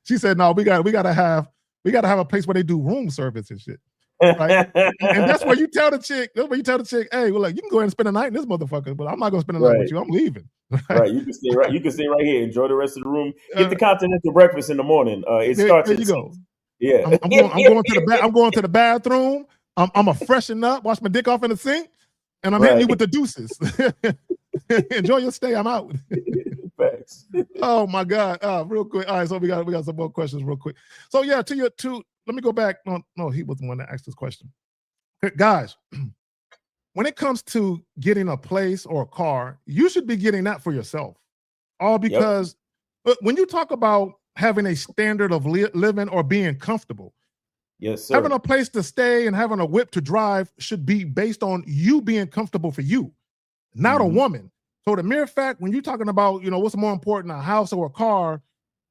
[SPEAKER 5] she said, no, we gotta have a place where they do room service and shit. right? And that's where you tell the chick, hey, well, like, you can go ahead and spend the night in this motherfucker, but I'm not gonna spend the night with you. I'm leaving.
[SPEAKER 6] Right. You can stay right. You can stay right here. Enjoy the rest of the room. Get the continental breakfast in the morning. It starts
[SPEAKER 5] there
[SPEAKER 6] at
[SPEAKER 5] you
[SPEAKER 6] 6.
[SPEAKER 5] go.
[SPEAKER 6] Yeah.
[SPEAKER 5] I'm going to the bathroom. I'm gonna freshen up, wash my dick off in the sink, and I'm hitting you with the deuces. Enjoy your stay. I'm out.
[SPEAKER 6] Facts.
[SPEAKER 5] Oh my God. Real quick. All right, so we got some more questions real quick. So yeah, let me go back. No, he was the one that asked this question. Guys, when it comes to getting a place or a car, you should be getting that for yourself. All because when you talk about having a standard of living or being comfortable,
[SPEAKER 6] yes, sir.
[SPEAKER 5] Having a place to stay and having a whip to drive should be based on you being comfortable for you, not a woman. So the mere fact when you're talking about, what's more important, a house or a car,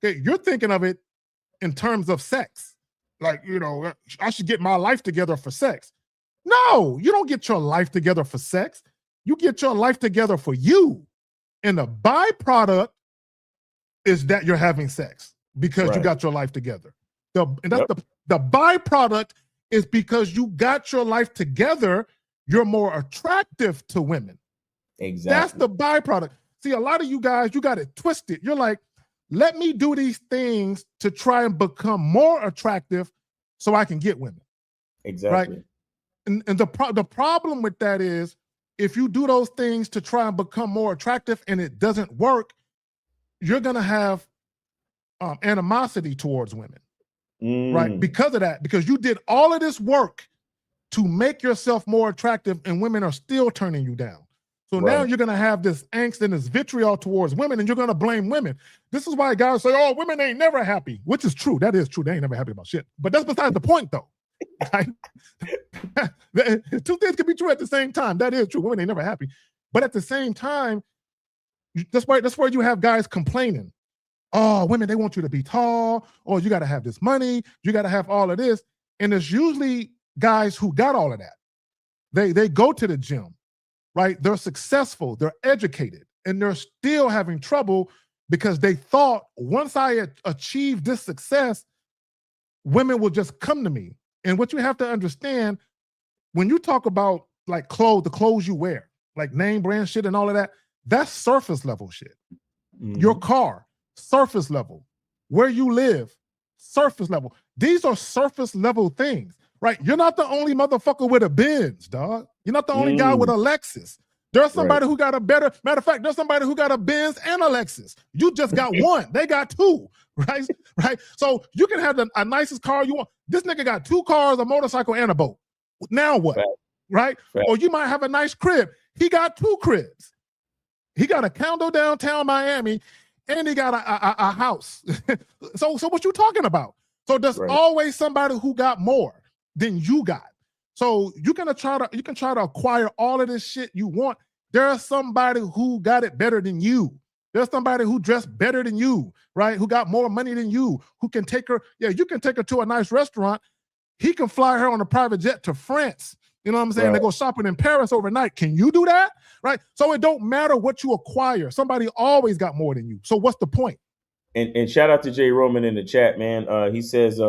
[SPEAKER 5] okay, you're thinking of it in terms of sex. Like, I should get my life together for sex. No, you don't get your life together for sex. You get your life together for you. And the byproduct is that you're having sex because you got your life together. The byproduct is because you got your life together, you're more attractive to women.
[SPEAKER 6] Exactly.
[SPEAKER 5] That's the byproduct. See, a lot of you guys, you got it twisted. You're like, let me do these things to try and become more attractive so I can get women.
[SPEAKER 6] Exactly.
[SPEAKER 5] Right? And the problem with that is if you do those things to try and become more attractive and it doesn't work, you're going to have animosity towards women. Right? Because of that, because you did all of this work to make yourself more attractive and women are still turning you down. So now you're going to have this angst and this vitriol towards women and you're going to blame women. This is why guys say, oh, women ain't never happy, which is true. That is true. They ain't never happy about shit. But that's besides the point though. Right? Two things can be true at the same time. That is true. Women ain't never happy. But at the same time, that's where you have guys complaining. Oh, women, they want you to be tall. Oh, you got to have this money. You got to have all of this. And it's usually guys who got all of that. They go to the gym, right? They're successful. They're educated. And they're still having trouble because they thought once I achieve this success, women will just come to me. And what you have to understand, when you talk about like the clothes you wear, like name brand shit and all of that, that's surface level shit. Your car, surface level. Where you live, surface level. These are surface level things, right? You're not the only motherfucker with a Benz, dog. You're not the only guy with a Lexus. There's somebody who got a matter of fact, there's somebody who got a Benz and a Lexus. You just got one. They got two, right? Right? So you can have the nicest car you want. This nigga got 2 cars, a motorcycle, and a boat. Now what? Right? Or you might have a nice crib. He got 2 cribs. He got a condo downtown Miami, and he got a house. So what you talking about? So there's always somebody who got more than you got. So you can try to acquire all of this shit you want. There's somebody who got it better than you. There's somebody who dressed better than you, right? Who got more money than you, who can take her. Yeah, you can take her to a nice restaurant. He can fly her on a private jet to France. You know what I'm saying? They go shopping in Paris overnight. Can you do that? Right? So it don't matter what you acquire. Somebody always got more than you. So what's the point?
[SPEAKER 6] And shout out to Jay Roman in the chat, man. He says,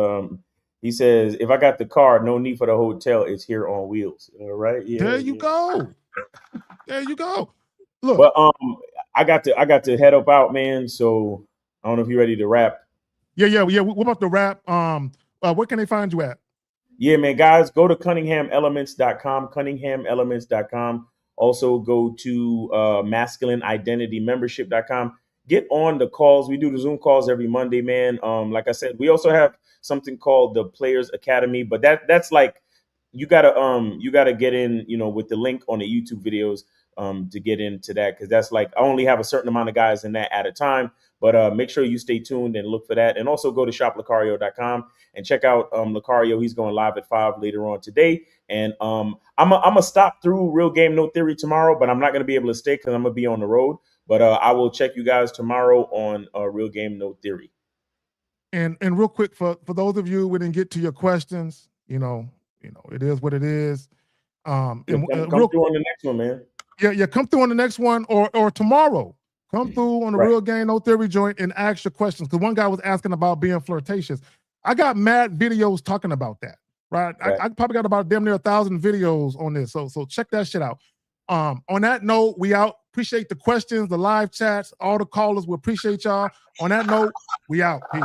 [SPEAKER 6] if I got the car, no need for the hotel. It's here on wheels. All right. Yeah.
[SPEAKER 5] There you go. There you go. Look.
[SPEAKER 6] Well, I got to head up out, man. So I don't know if you're ready to wrap.
[SPEAKER 5] Yeah. We're about to wrap. Where can they find you at?
[SPEAKER 6] Yeah, man, guys, go to CunninghamElements.com, CunninghamElements.com. Also go to MasculineIdentityMembership.com. Get on the calls. We do the Zoom calls every Monday, man. Like I said, we also have something called the Players Academy, but that's like you gotta get in, with the link on the YouTube videos to get into that, because that's like I only have a certain amount of guys in that at a time. But make sure you stay tuned and look for that. And also go to shoplucario.com and check out Lucario. He's going live at 5 later on today. And I'm going to stop through Real Game No Theory tomorrow, but I'm not going to be able to stay because I'm going to be on the road. But I will check you guys tomorrow on Real Game No Theory.
[SPEAKER 5] And real quick, for those of you who didn't get to your questions, it is what it is.
[SPEAKER 6] Come through on the next one, man.
[SPEAKER 5] Yeah, come through on the next one or tomorrow. Come through on the Real Game No Theory joint and ask your questions. Because one guy was asking about being flirtatious. I got mad videos talking about that. right? I probably got about damn near 1,000 videos on this. So check that shit out. On that note, we out. Appreciate the questions, the live chats, all the callers. We appreciate y'all. On that note, we out. Peace.